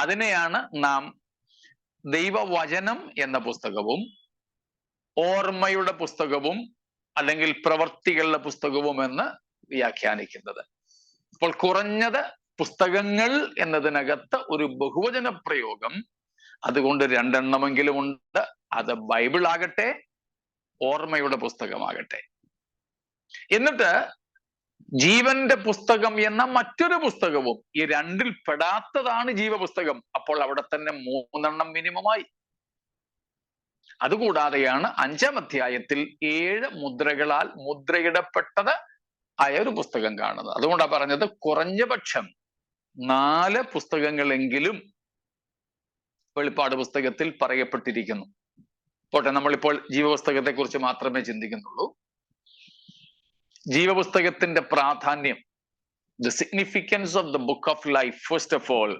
അതിനെയാണ് നാം ദൈവവചനം എന്ന പുസ്തകവും ഓർമ്മയുടെ പുസ്തകവും അല്ലെങ്കിൽ പ്രവർത്തികളുടെ പുസ്തകവും എന്ന് വ്യാഖ്യാനിക്കുന്നത്. അപ്പോൾ കുറഞ്ഞത് പുസ്തകങ്ങൾ എന്നതിനകത്ത് ഒരു ബഹുവചന പ്രയോഗം, അതുകൊണ്ട് 2 എണ്ണമെങ്കിലും ഉണ്ട്. അത് ബൈബിൾ ആകട്ടെ, ഓർമ്മയുടെ പുസ്തകമാകട്ടെ. എന്നിട്ട് ജീവന്റെ പുസ്തകം എന്ന മറ്റൊരു പുസ്തകവും, ഈ 2-ൽ പെടാത്തതാണ് ജീവപുസ്തകം. അപ്പോൾ അവിടെ തന്നെ 3 എണ്ണം മിനിമമായി. അതുകൂടാതെയാണ് 5-ാം അധ്യായത്തിൽ 7 മുദ്രകളാൽ മുദ്രയിടപ്പെട്ടത് ആയ ഒരു പുസ്തകം കാണുന്നത്. അതുകൊണ്ടാണ് പറഞ്ഞത് കുറഞ്ഞ പക്ഷം 4 പുസ്തകങ്ങളെങ്കിലും വെളിപ്പാട് പുസ്തകത്തിൽ പറയപ്പെട്ടിരിക്കുന്നു. പോട്ടെ, നമ്മളിപ്പോൾ ജീവപുസ്തകത്തെ കുറിച്ച് മാത്രമേ ചിന്തിക്കുന്നുള്ളൂ. ജീവപുസ്തകത്തിന്റെ പ്രാധാന്യം, the significance of the book of life, first of all,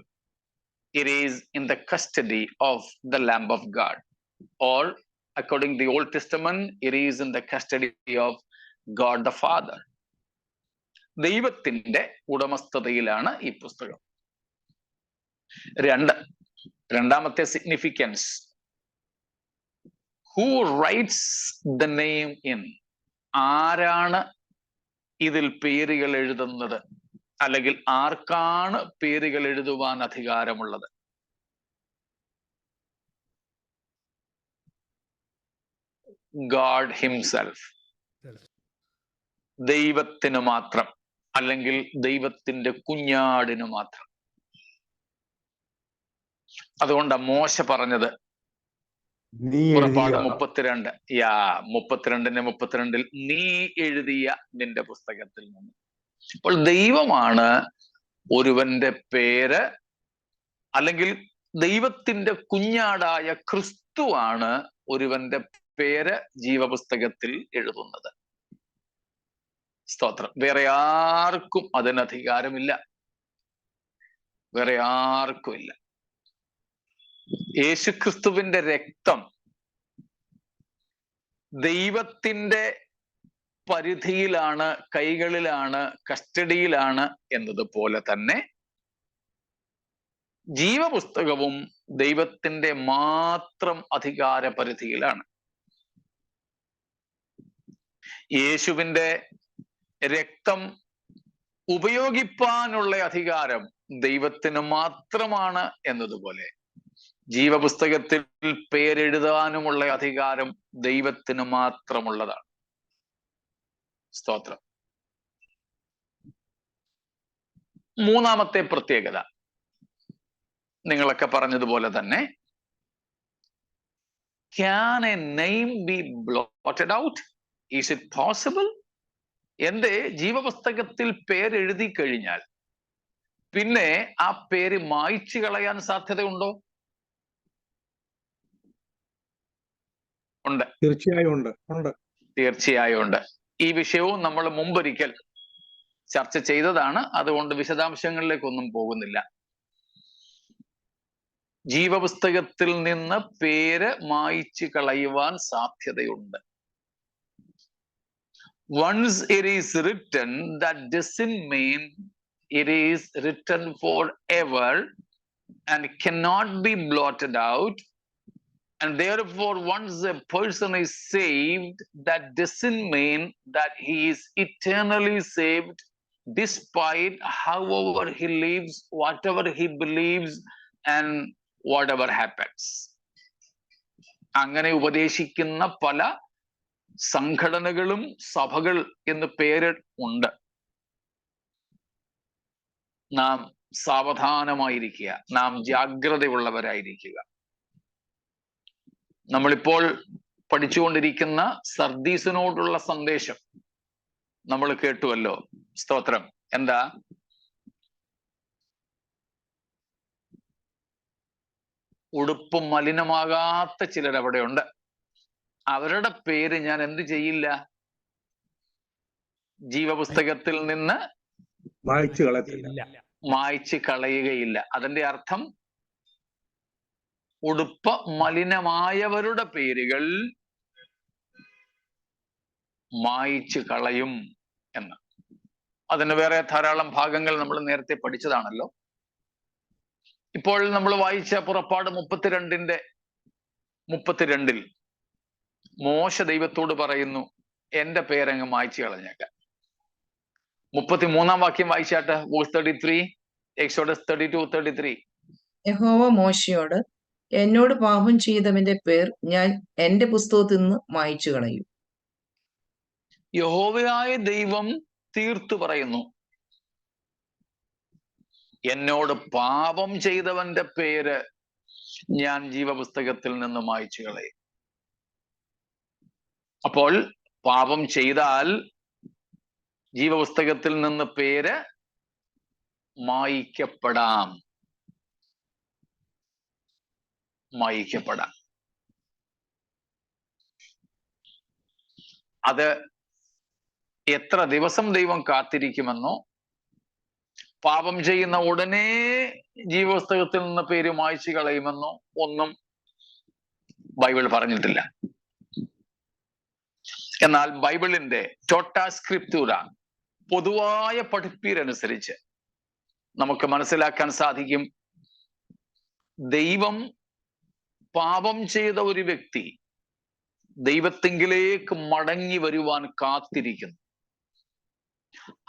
it is in the custody of the Lamb of God, or according to the Old Testament, it is in the custody of God the Father. ദൈവത്തിന്റെ ഉടമസ്ഥതയിലാണ് ഈ പുസ്തകം. രണ്ടാമത്തെ significance, who writes the name in, ആരാണ് ഇതിൽ പേരുകൾ എഴുതുന്നത്, അല്ലെങ്കിൽ ആർക്കാണ് പേരുകൾ എഴുതുവാൻ അധികാരമുള്ളത്? God himself. ദൈവത്തിന് മാത്രം, അല്ലെങ്കിൽ ദൈവത്തിന്റെ കുഞ്ഞാടിന് മാത്രം. അതുകൊണ്ടാ മോശ പറഞ്ഞത് പുറപ്പാട് 32:32 നീ എഴുതിയ നിന്റെ പുസ്തകത്തിൽ നിന്ന്. അപ്പോൾ ദൈവമാണ് ഒരുവന്റെ പേര്, അല്ലെങ്കിൽ ദൈവത്തിന്റെ കുഞ്ഞാടായ ക്രിസ്തുവാണ് ഒരുവന്റെ പേര് ജീവപുസ്തകത്തിൽ എഴുതുന്നത്. സ്തോത്രം. വേറെ ആർക്കും അതിന് അധികാരമില്ല, വേറെ ആർക്കും ഇല്ല. യേശുക്രിസ്തുവിന്റെ രക്തം ദൈവത്തിന്റെ പരിധിയിലാണ്, കൈകളിലാണ്, കസ്റ്റഡിയിലാണ് എന്നതുപോലെ തന്നെ ജീവപുസ്തകവും ദൈവത്തിന്റെ മാത്രം അധികാര പരിധിയിലാണ്. യേശുവിന്റെ രക്തം ഉപയോഗിപ്പാനുള്ള അധികാരം ദൈവത്തിന് മാത്രമാണ് എന്നതുപോലെ ജീവപുസ്തകത്തിൽ പേരെഴുതാനുമുള്ള അധികാരം ദൈവത്തിന് മാത്രമുള്ളതാണ്. സ്തോത്രം. മൂന്നാമത്തെ പ്രത്യേകത, നിങ്ങളൊക്കെ പറഞ്ഞതുപോലെ തന്നെ, can a name be blotted out? Is it possible? എന്റെ ജീവപുസ്തകത്തിൽ പേരെഴുതി കഴിഞ്ഞാൽ പിന്നെ ആ പേര് മായ്ച്ചു കളയാൻ സാധ്യതയുണ്ടോ? ഉണ്ട്, തീർച്ചയായും ഉണ്ട്. തീർച്ചയായും ഉണ്ട്. ഈ വിഷയവും നമ്മൾ മുമ്പൊരിക്കൽ ചർച്ച ചെയ്തതാണ്, അതുകൊണ്ട് വിശദാംശങ്ങളിലേക്കൊന്നും പോകുന്നില്ല. ജീവപുസ്തകത്തിൽ നിന്ന് പേര് മായ്ച്ചു കളയുവാൻ സാധ്യതയുണ്ട്. Once it is written, that doesn't mean it is written forever and cannot be blotted out. And therefore, once a person is saved, that doesn't mean that he is eternally saved, despite however he lives, whatever he believes, and whatever happens. അങ്ങനെ ഉപദേശിക്കുന്ന പല സംഘടനകളും സഭകൾ എന്ന് പേര് ഉണ്ട്. നാം സാവധാനമായിരിക്കുക, നാം ജാഗ്രതയുള്ളവരായിരിക്കുക. നമ്മളിപ്പോൾ പഠിച്ചുകൊണ്ടിരിക്കുന്ന സർദീസിനോടുള്ള സന്ദേശം നമ്മൾ കേട്ടുവല്ലോ. സ്തോത്രം. എന്താ? ഉടുപ്പ് മലിനമാകാത്ത ചിലരവിടെ ഉണ്ട്. അവരുടെ പേര് ഞാൻ എന്ത് ചെയ്യില്ല? ജീവപുസ്തകത്തിൽ നിന്ന് വായിച്ചു കളയത്തില്ല. മായ്ച്ചു കളയുകയില്ല. അതിന്റെ അർത്ഥം ഉടുപ്പ് മലിനമായവരുടെ പേരുകൾ മായ്ച്ചു കളയും എന്ന്. അതിന് വേറെ ധാരാളം ഭാഗങ്ങൾ നമ്മൾ നേരത്തെ പഠിച്ചതാണല്ലോ. ഇപ്പോൾ നമ്മൾ വായിച്ച പുറപ്പാട് 32 മോശ ദൈവത്തോട് പറയുന്നു, എന്റെ പേരങ്ങ് മായ്ച്ചു കളഞ്ഞേക്കാം. 33 വാക്യം വായിച്ചാട്ട്. Verse 33, exodus 32:33. യഹോവ മോശയോട്, എന്നോട് പാപം ചെയ്തവന്റെ പേർ ഞാൻ എന്റെ പുസ്തകത്തിൽ നിന്ന് മായ്ച്ചു കളയും. യഹോവയായ ദൈവം തീർത്തു പറയുന്നു, എന്നോട് പാപം ചെയ്തവന്റെ പേര് ഞാൻ ജീവപുസ്തകത്തിൽ നിന്ന് മായ്ച്ചു കളയും. അപ്പോൾ പാപം ചെയ്താൽ ജീവപുസ്തകത്തിൽ നിന്ന് പേര് മായ്ക്കപ്പെടാം. അത് എത്ര ദിവസം ദൈവം കാത്തിരിക്കുമെന്നോ, പാപം ചെയ്യുന്ന ഉടനെ ജീവപുസ്തകത്തിൽ നിന്ന് പേര് മായ്ച്ചു കളയുമെന്നോ ഒന്നും ബൈബിൾ പറഞ്ഞിട്ടില്ല. എന്നാൽ ബൈബിളിന്റെ ടോട്ടാ സ്ക്രിപ്റ്റൂറ, പൊതുവായ പഠിപ്പീരനുസരിച്ച് നമുക്ക് മനസ്സിലാക്കാൻ സാധിക്കും, ദൈവം പാപം ചെയ്ത ഒരു വ്യക്തി ദൈവത്തിങ്കിലേക്ക് മടങ്ങി വരുവാൻ കാത്തിരിക്കുന്നു.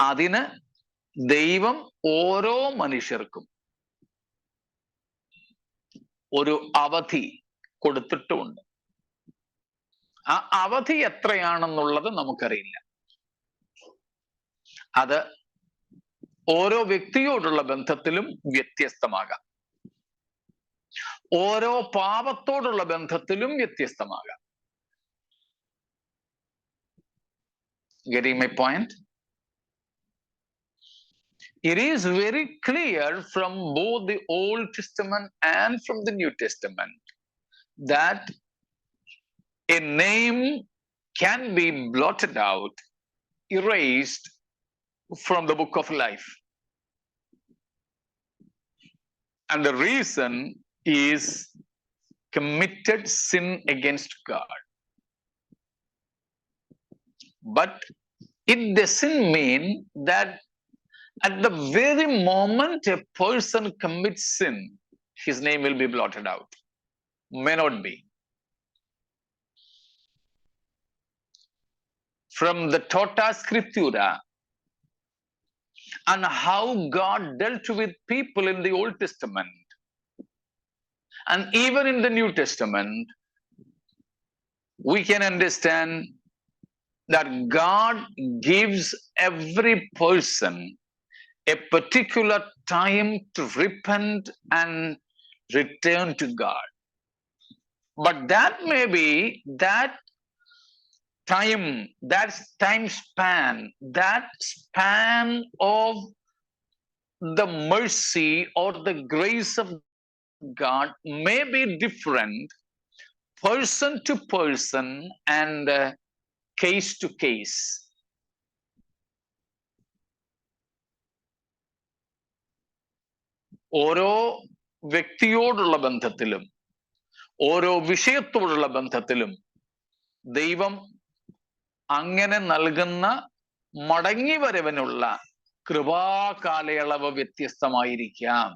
അതിന് ദൈവം ഓരോ മനുഷ്യർക്കും ഒരു അവധി കൊടുത്തിട്ടുമുണ്ട്. ആ അവധി എത്രയാണെന്നുള്ളത് നമുക്കറിയില്ല. അത് ഓരോ വ്യക്തിയോടുള്ള ബന്ധത്തിലും വ്യത്യസ്തമാകാം, ഓരോ പാപത്തോടുള്ള ബന്ധത്തിലും വ്യത്യസ്തമാകാം. Getting my point? It is very clear from both the Old Testament and from the New Testament that a name can be blotted out, erased from the book of life. And the reason is committed sin against God. But it doesn't mean that at the very moment a person commits sin, his name will be blotted out. May not be. From the Tota Scriptura and how God dealt with people in the Old Testament and even in the New Testament, we can understand that God gives every person a particular time to repent and return to God. But that may be that time, that time span, that span of the mercy or the grace of God may be different person to person and case to case. ഓരോ വ്യക്തിയോടുള്ള ബന്ധത്തിലും ഓരോ വിഷയത്തോടുള്ള ബന്ധത്തിലും ദൈവം അങ്ങനെ നൽകുന്ന മടങ്ങിവരവിനുള്ള കൃപാകാലയളവ് വ്യത്യസ്തമായിരിക്കാം.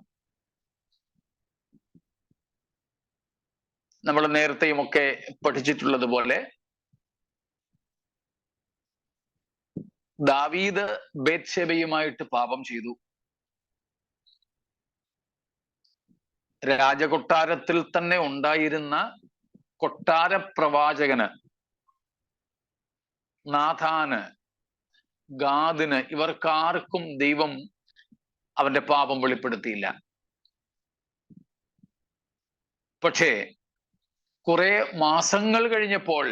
നമ്മൾ നേരത്തെയുമൊക്കെ പഠിച്ചിട്ടുള്ളത് പോലെ ദാവീദ് ബേത്ശേബയുമായിട്ട് പാപം ചെയ്തു. രാജകൊട്ടാരത്തിൽ തന്നെ ഉണ്ടായിരുന്ന കൊട്ടാര പ്രവാചകന്, നാഥാന്, ഗാദിന്, ഇവർക്കാർക്കും ദൈവം അവന്റെ പാപം വെളിപ്പെടുത്തിയില്ല. പക്ഷേ കുറെ മാസങ്ങൾ കഴിഞ്ഞപ്പോൾ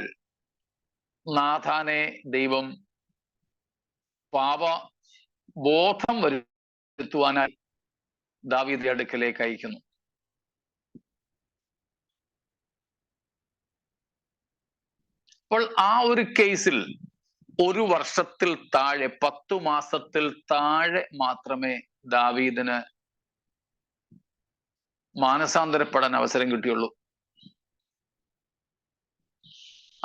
നാഥാനെ ദൈവം പാപബോധം വരുത്തുവാനായി ദാവീദിന്റെ അടുക്കലേക്ക് അയക്കുന്നു. അപ്പോൾ ആ ഒരു കേസിൽ 1 വർഷത്തിൽ താഴെ 10 മാസത്തിൽ താഴെ മാത്രമേ ദാവീദിന് മാനസാന്തരപ്പെടാൻ അവസരം കിട്ടിയുള്ളൂ.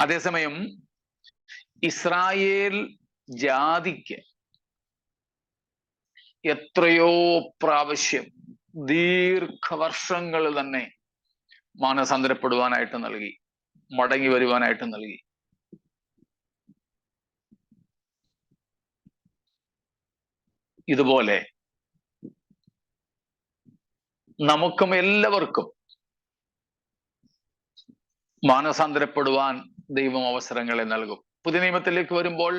അതേസമയം ഇസ്രായേൽ ജാതിക്ക് എത്രയോ പ്രാവശ്യം ദീർഘവർഷങ്ങൾ തന്നെ മാനസാന്തരപ്പെടുവാനായിട്ട് നൽകി, മടങ്ങി വരുവാനായിട്ട് നൽകി. ഇതുപോലെ നമുക്കും എല്ലാവർക്കും മാനസാന്തരപ്പെടുവാൻ ദൈവം അവസരങ്ങളെ നൽകും. പുതിയ നിയമത്തിലേക്ക് വരുമ്പോൾ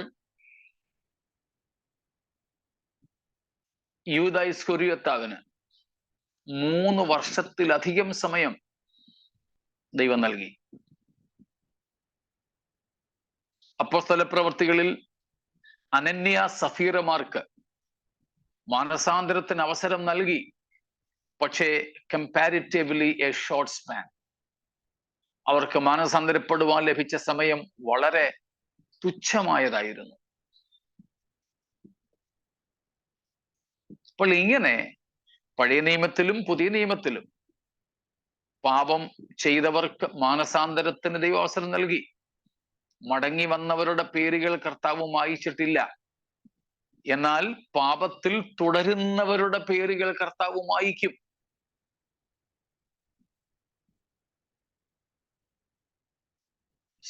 യൂദാ ഇസ്കറിയോത്താവിന് 3 വർഷത്തിലധികം സമയം ദൈവം നൽകി. അപ്പോസ്തല പ്രവൃത്തികളിൽ അനന്യ സഫീറമാർക്ക് മാനസാന്തരത്തിന് അവസരം നൽകി. പക്ഷേ കമ്പാരിറ്റീവ്ലി എ ഷോർട്ട് സ്പാൻ. അവർക്ക് മാനസാന്തരപ്പെടുവാൻ ലഭിച്ച സമയം വളരെ തുച്ഛമായതായിരുന്നു. അപ്പോൾ ഇങ്ങനെ പഴയ നിയമത്തിലും പുതിയ നിയമത്തിലും പാപം ചെയ്തവർക്ക് മാനസാന്തരത്തിന് ദൈവം അവസരം നൽകി. മടങ്ങി വന്നവരുടെ പേരുകൾ കർത്താവ് മായിച്ചിട്ടില്ല. എന്നാൽ പാപത്തിൽ തുടരുന്നവരുടെ പേരുകൾ കർത്താവ് മായിക്കും.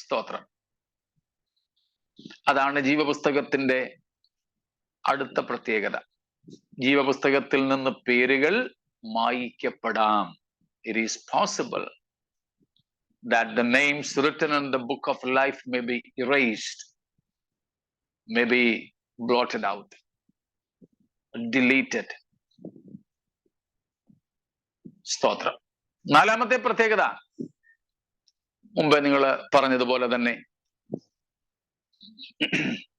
സ്തോത്രം. അതാണ് ജീവപുസ്തകത്തിന്റെ അടുത്ത പ്രത്യേകത. ജീവപുസ്തകത്തിൽ നിന്ന് പേരുകൾ മായിക്കപ്പെടാം. It is possible that the names written in the book of life may be erased, may be blotted out, deleted. സ്തോത്രം. 4-ാമത്തെ പ്രത്യേകത മുമ്പേ നിങ്ങൾ പറഞ്ഞതുപോലെ തന്നെ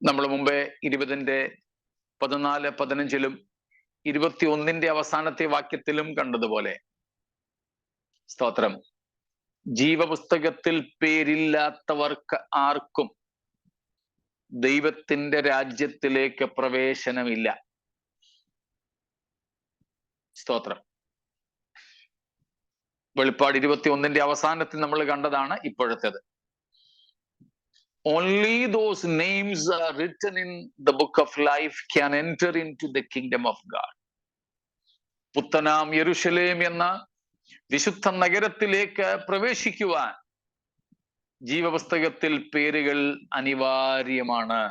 നമ്മൾ മുമ്പേ 20-ന്റെ 14-15 21-ന്റെ അവസാനത്തെ വാക്യത്തിലും കണ്ടതുപോലെ സ്തോത്രം, ജീവപുസ്തകത്തിൽ പേരില്ലാത്തവർക്ക് ആർക്കും ദൈവത്തിന്റെ രാജ്യത്തിലേക്ക് പ്രവേശനമില്ല. സ്തോത്രം. വെളിപ്പാട് 21-ന്റെ അവസാനത്തിൽ നമ്മൾ കണ്ടതാണ് ഇപ്പോഴത്തേത്. Only those names are written in the book of life can enter into the kingdom of God. പുത്തനാം യെരുശലേം എന്ന വിശുദ്ധ നഗരത്തിലേക്ക് പ്രവേശിക്കുവാൻ ജീവപുസ്തകത്തിൽ പേരുകൾ അനിവാര്യമാണ്.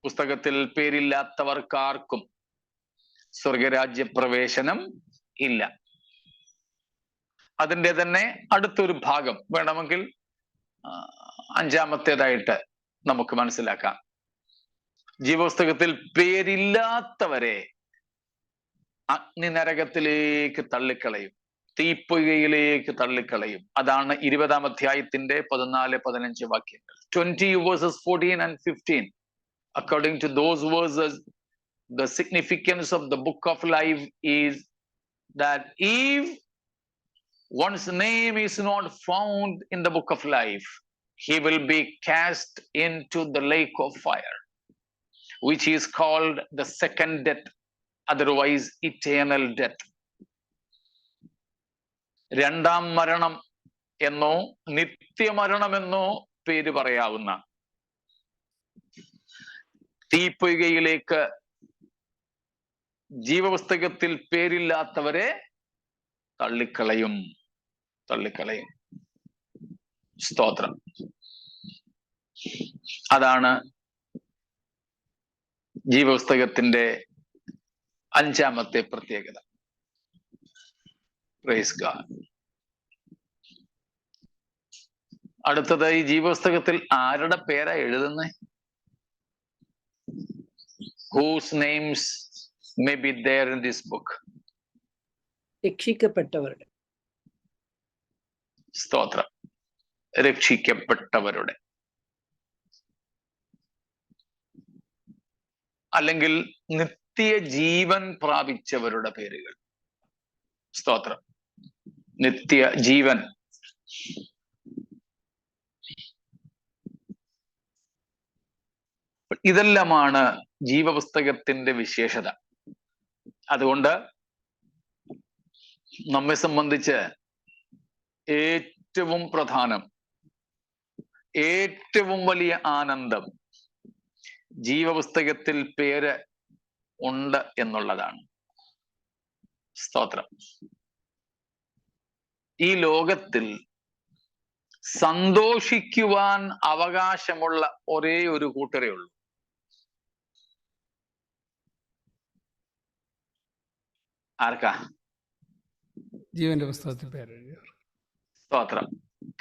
പുസ്തകത്തിൽ പേരില്ലാത്തവർക്കാർക്കും സ്വർഗരാജ്യ പ്രവേശനം ഇല്ല. അതിൻ്റെ തന്നെ അടുത്തൊരു ഭാഗം വേണമെങ്കിൽ 5-ാമത്തേതായിട്ട് നമുക്ക് മനസ്സിലാക്കാം. ജീവപുസ്തകത്തിൽ പേരില്ലാത്തവരെ അഗ്നിനരകത്തിലേക്ക് തള്ളിക്കളയും, തീപ്പൊയ്കയിലേക്ക് തള്ളിക്കളയും. അതാണ് 20-ാം അധ്യായത്തിന്റെ 14-15 വാക്യങ്ങൾ. 20 verses 14 and 15. According to those verses, the significance of the book of life is that if one's name is not found in the book of life, he will be cast into the lake of fire, which is called the second death, otherwise eternal death. രണ്ടാം മരണം എന്നോ നിത്യമരണമെന്നോ പേര് പറയാവുന്ന തീപ്പൊയ്കയിലേക്ക് ജീവപുസ്തകത്തിൽ പേരില്ലാത്തവരെ തള്ളിക്കളയും. സ്തോത്രം. അതാണ് ജീവപുസ്തകത്തിന്റെ 5-ാമത്തെ പ്രത്യേകത. Praise God. അടുത്തത്, ഈ ജീവപുസ്തകത്തിൽ ആരുടെ പേരാ എഴുതുന്നേ? Whose names may be there in this book? രക്ഷിക്കപ്പെട്ടവരുടെ. സ്തോത്രം. രക്ഷിക്കപ്പെട്ടവരുടെ അല്ലെങ്കിൽ നിത്യജീവൻ പ്രാപിച്ചവരുടെ പേരുകൾ. സ്തോത്രം. നിത്യജീവൻ. ഇതെല്ലാമാണ് ജീവപുസ്തകത്തിന്റെ വിശേഷത. അതുകൊണ്ട് നമ്മെ സംബന്ധിച്ച് ഏറ്റവും പ്രധാനം, ഏറ്റവും വലിയ ആനന്ദം ജീവപുസ്തകത്തിൽ പേര് ഉണ്ട് എന്നുള്ളതാണ്. സ്തോത്രം. ഈ ലോകത്തിൽ സന്തോഷിക്കുവാൻ അവകാശമുള്ള ഒരേ ഒരു കൂട്ടരേ ഉള്ളൂ. ആർക്കാ? ജീവന്റെ പുസ്തകത്തിൽ പേരെഴുതിയവർ. സ്തോത്രം.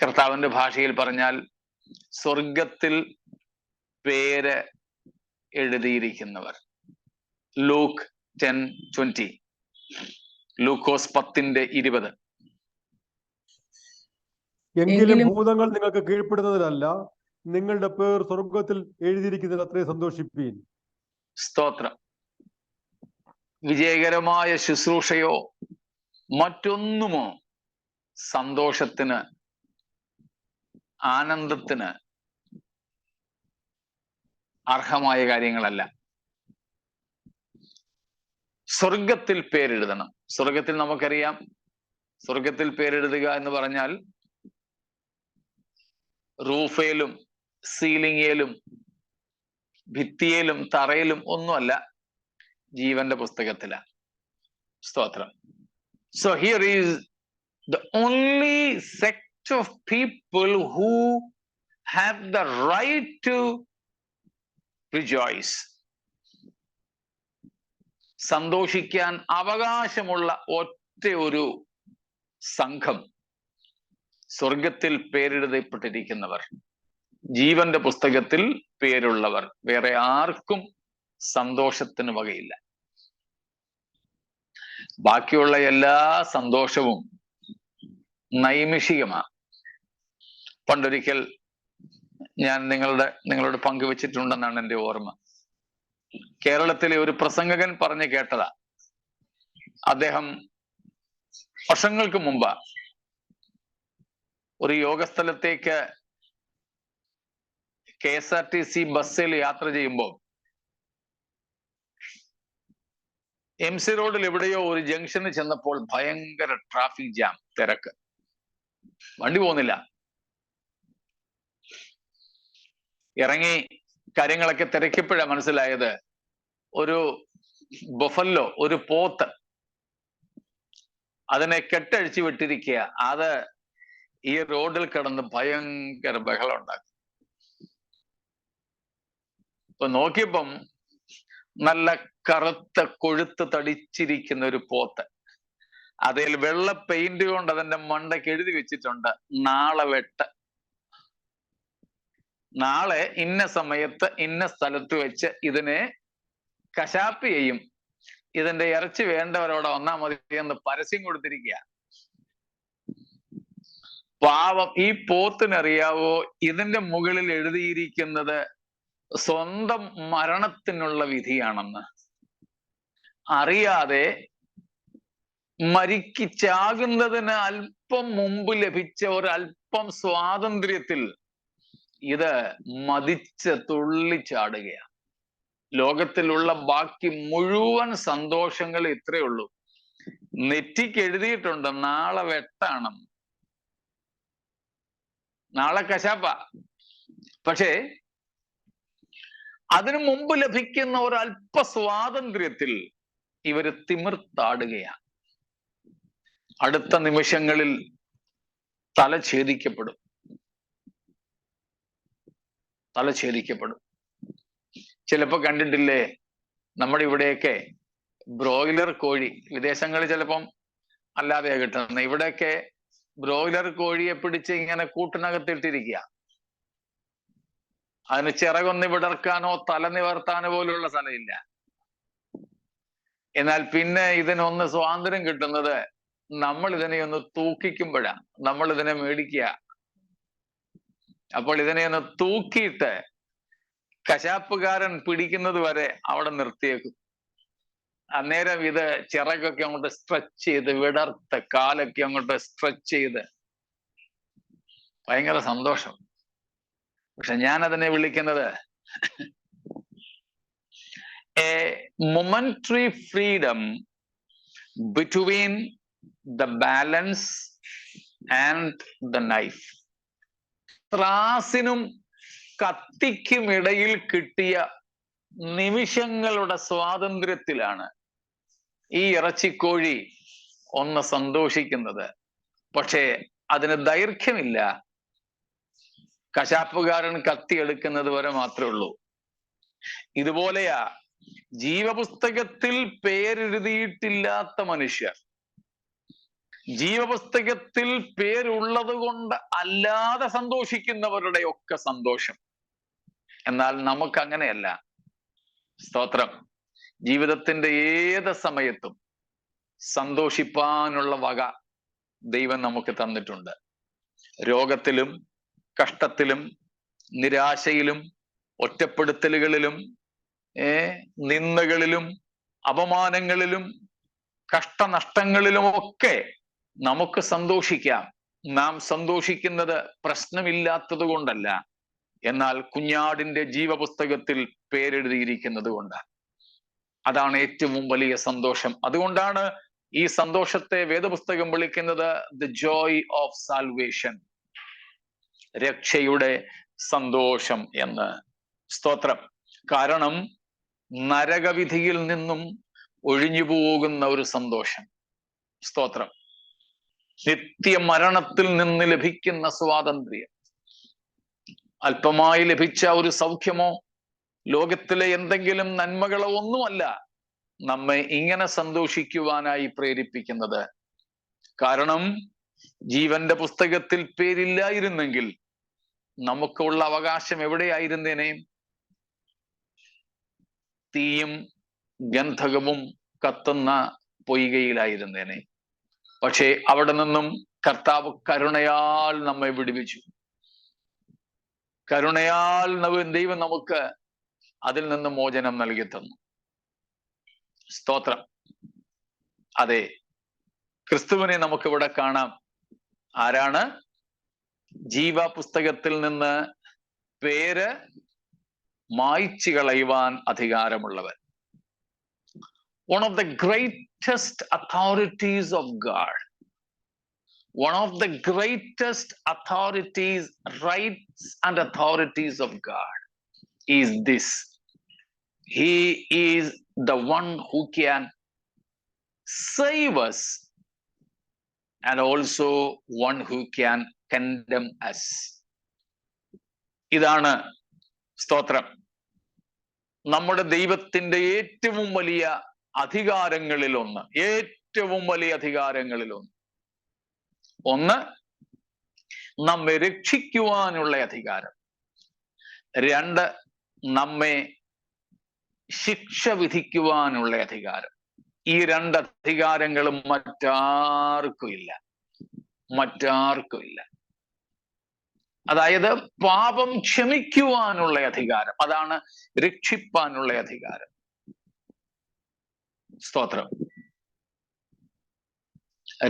കർത്താവിന്റെ ഭാഷയിൽ പറഞ്ഞാൽ സ്വർഗത്തിൽ പേര് എഴുതിയിരിക്കുന്നവർ. ലൂക്ക് 10:20, ലൂക്കോസ് 10:20. എങ്കിലും ഭൂതങ്ങൾ നിങ്ങൾക്ക് കീഴ്പ്പെടുന്നതിലല്ല, നിങ്ങളുടെ പേർ സ്വർഗത്തിൽ എഴുതിയിരിക്കുന്നതിൽ അത്രയും സന്തോഷിപ്പീൻ. സ്തോത്രം. വിജയകരമായ ശുശ്രൂഷയോ മറ്റൊന്നുമോ സന്തോഷത്തിന്, ആനന്ദത്തിന് അർഹമായ കാര്യങ്ങളല്ല. സ്വർഗത്തിൽ പേരെഴുതണം. സ്വർഗത്തിൽ നമുക്കറിയാം, സ്വർഗത്തിൽ പേരെഴുതുക എന്ന് പറഞ്ഞാൽ റൂഫേലും സീലിംഗേലും ഭിത്തിയേലും തറയിലും ഒന്നുമല്ല, ജീവന്റെ പുസ്തകത്തിലാണ്. സ്തോത്രം. So here is the only sect of people who have the right to rejoice. സന്തോഷിക്കാൻ അവകാശമുള്ള ഒറ്റ ഒരു സംഘം, സ്വർഗത്തിൽ പേരെഴുതപ്പെട്ടിരിക്കുന്നവർ, ജീവന്റെ പുസ്തകത്തിൽ പേരുള്ളവർ. വേറെ ആർക്കും സന്തോഷത്തിന് വകയില്ല. ബാക്കിയുള്ള എല്ലാ സന്തോഷവും നൈമിഷികമാണ്. പണ്ടൊരിക്കൽ ഞാൻ നിങ്ങളോട് പങ്കുവച്ചിട്ടുണ്ടെന്നാണ് എൻ്റെ ഓർമ്മ. കേരളത്തിലെ ഒരു പ്രസംഗകൻ പറഞ്ഞു കേട്ടതാ. അദ്ദേഹം വർഷങ്ങൾക്ക് മുമ്പ് ഒരു യോഗസ്ഥലത്തേക്ക് KSRTC ബസ്സിൽ യാത്ര ചെയ്യുമ്പോൾ MC റോഡിൽ എവിടെയോ ഒരു ജംഗ്ഷനിൽ ചെന്നപ്പോൾ ഭയങ്കര ട്രാഫിക് ജാം, തിരക്ക്, വണ്ടി പോകുന്നില്ല. ഇറങ്ങി കാര്യങ്ങളൊക്കെ തിരക്കിയപ്പോഴാണ് മനസ്സിലായത്, ഒരു ബൊഫല്ലോ, ഒരു പോത്ത്, അതിനെ കെട്ടഴിച്ചു വിട്ടിരിക്കുക. അത് ഈ റോഡിൽ കിടന്ന് ഭയങ്കര ബഹളം ഉണ്ടാക്കി. ഇപ്പൊ നോക്കിയപ്പം നല്ല കറുത്ത കൊഴുത്ത് തടിച്ചിരിക്കുന്ന ഒരു പോത്ത്, അതിൽ വെള്ള പെയിന്റ് കൊണ്ട് അതിന്റെ മണ്ടയ്ക്ക് എഴുതി വെച്ചിട്ടുണ്ട്, നാളെ വെട്ട്, നാളെ ഇന്ന സമയത്ത് ഇന്ന സ്ഥലത്ത് വെച്ച് ഇതിനെ കശാപ്പ് ചെയ്യും, ഇതിന്റെ ഇറച്ചി വേണ്ടവരോടെ വന്നാൽ മതി എന്ന് പരസ്യം കൊടുത്തിരിക്കുക. പാവം ഈ പോത്തിനറിയാവോ ഇതിന്റെ മുകളിൽ എഴുതിയിരിക്കുന്നത് സ്വന്തം മരണത്തിനുള്ള വിധിയാണെന്ന്. അറിയാതെ ചാകുന്നതിന് അല്പം മുമ്പ് ലഭിച്ച ഒരല്പം സ്വാതന്ത്ര്യത്തിൽ ഇത് മതിച്ച് തുള്ളിച്ചാടുകയാണ്. ലോകത്തിലുള്ള ബാക്കി മുഴുവൻ സന്തോഷങ്ങൾ ഇത്രയേ ഉള്ളൂ. നെറ്റിക്ക് എഴുതിയിട്ടുണ്ട് നാളെ വെട്ടാണെന്ന്, നാളെ കശാപ്പ. പക്ഷേ അതിനു മുമ്പ് ലഭിക്കുന്ന ഒരല്പ സ്വാതന്ത്ര്യത്തിൽ ഇവര് തിമിർത്താടുകയാണ്. അടുത്ത നിമിഷങ്ങളിൽ തല ഛേദിക്കപ്പെടും. ചിലപ്പോ കണ്ടിട്ടില്ലേ, നമ്മുടെ ഇവിടെയൊക്കെ ബ്രോയിലർ കോഴി, വിദേശങ്ങളിൽ ചിലപ്പം അല്ലാതെയാ കിട്ടുന്നത്, ഇവിടെയൊക്കെ ബ്രോയിലർ കോഴിയെ പിടിച്ച് ഇങ്ങനെ കൂട്ടിനകത്തിട്ടിരിക്കുക. അതിന് ചിറകൊന്ന് വിടർക്കാനോ തല നിവർത്താനോ പോലുള്ള സ്ഥലമില്ല. എന്നാൽ പിന്നെ ഇതിനൊന്ന് സ്വാതന്ത്ര്യം കിട്ടുന്നത് നമ്മൾ ഇതിനെ ഒന്ന് തൂക്കിക്കുമ്പോഴാ നമ്മൾ ഇതിനെ മേടിക്കുക. അപ്പോൾ ഇതിനെ ഒന്ന് തൂക്കിയിട്ട് കശാപ്പുകാരൻ പിടിക്കുന്നത് വരെ അവിടെ നിർത്തിയേക്കും. അന്നേരം ഇത് ചിറകൊക്കെ അങ്ങോട്ട് സ്ട്രെച്ച് ചെയ്ത് വിടർത്ത് കാലൊക്കെ അങ്ങോട്ട് സ്ട്രെച്ച് ചെയ്ത് ഭയങ്കര സന്തോഷം. പക്ഷെ ഞാൻ അതിനെ വിളിക്കുന്നത് a momentary freedom between the balance and the knife. ത്രാസിനും കത്തിക്കും ഇടയിൽ കിട്ടിയ നിമിഷങ്ങളുടെ സ്വാതന്ത്ര്യത്തിലാണ് ഈ ഇറച്ചിക്കോഴി ഒന്ന് സന്തോഷിക്കുന്നത്. പക്ഷേ അതിന് ദൈർഘ്യമില്ല. കശാപ്പുകാരൻ കത്തി എടുക്കുന്നത് വരെ മാത്രമേ ഉള്ളൂ. ഇതുപോലെയാ ജീവപുസ്തകത്തിൽ പേരെഴുതിയിട്ടില്ലാത്ത മനുഷ്യർ, ജീവപുസ്തകത്തിൽ പേരുള്ളത് കൊണ്ട് അല്ലാതെ സന്തോഷിക്കുന്നവരുടെ ഒക്കെ സന്തോഷം. എന്നാൽ നമുക്ക് അങ്ങനെയല്ല. സ്തോത്രം. ജീവിതത്തിന്റെ ഏത് സമയത്തും സന്തോഷിപ്പാനുള്ള വക ദൈവം നമുക്ക് തന്നിട്ടുണ്ട്. രോഗത്തിലും കഷ്ടത്തിലും നിരാശയിലും ഒറ്റപ്പെടുത്തലുകളിലും നിന്ദകളിലും അപമാനങ്ങളിലും കഷ്ടനഷ്ടങ്ങളിലും ഒക്കെ നമുക്ക് സന്തോഷിക്കാം. നാം സന്തോഷിക്കുന്നത് പ്രശ്നമില്ലാത്തത് കൊണ്ടല്ല, എന്നാൽ കുഞ്ഞാടിന്റെ ജീവപുസ്തകത്തിൽ പേരെഴുതിയിരിക്കുന്നത് കൊണ്ട്. അതാണ് ഏറ്റവും വലിയ സന്തോഷം. അതുകൊണ്ടാണ് ഈ സന്തോഷത്തെ വേദപുസ്തകം വിളിക്കുന്നത് ദ ജോയ് ഓഫ് സാൽവേഷൻ, രക്ഷയുടെ സന്തോഷം എന്ന്. സ്തോത്രം. കാരണം നരകവിധിയിൽ നിന്നും ഒഴിഞ്ഞു പോകുന്ന ഒരു സന്തോഷം. സ്തോത്രം. നിത്യമരണത്തിൽ നിന്ന് ലഭിക്കുന്ന സ്വാതന്ത്ര്യം, അല്പമായി ലഭിച്ച ഒരു സൗഖ്യമോ ലോകത്തിലെ എന്തെങ്കിലും നന്മകളോ ഒന്നുമല്ല നമ്മെ ഇങ്ങനെ സന്തോഷിക്കുവാനായി പ്രേരിപ്പിക്കുന്നത്. കാരണം ജീവന്റെ പുസ്തകത്തിൽ പേരില്ലായിരുന്നെങ്കിൽ നമുക്കുള്ള അവകാശം എവിടെയായിരുന്നേനെ? തീയും ഗന്ധകവും കത്തുന്ന പൊയ്കയിലായിരുന്നേനെ. പക്ഷേ അവിടെ നിന്നും കർത്താവ് കരുണയാൽ നമ്മെ വിടുവിച്ചു. കരുണയാൽ ദൈവം നമുക്ക് അതിൽ നിന്ന് മോചനം നൽകി തന്നു. സ്തോത്രം. അതെ, ക്രിസ്തുവിനെ നമുക്കിവിടെ കാണാം. ആരാണ് ജീവപുസ്തകത്തിൽ നിന്ന് പേര് മായ്ച്ചു കളയുവാൻ അധികാരമുള്ളവൻ? One of the greatest authorities of God, one of the greatest authorities, rights and authorities of God is this: He is the one who can save us and also one who can condemn us. ഇതാണ് സ്തോത്രം. നമ്മുടെ ദൈവത്തിന്റെ ഏറ്റവും വലിയ അധികാരങ്ങളിലൊന്ന്, ഏറ്റവും വലിയ അധികാരങ്ങളിലൊന്ന്. ഒന്ന്, നമ്മെ രക്ഷിക്കുവാനുള്ള അധികാരം. രണ്ട്, നമ്മെ ശിക്ഷ വിധിക്കുവാനുള്ള അധികാരം. ഈ രണ്ട് അധികാരങ്ങളും മറ്റാർക്കും ഇല്ല. അതായത് പാപം ക്ഷമിക്കുവാനുള്ള അധികാരം, അതാണ് രക്ഷിപ്പാനുള്ള അധികാരം. സ്തോത്രം.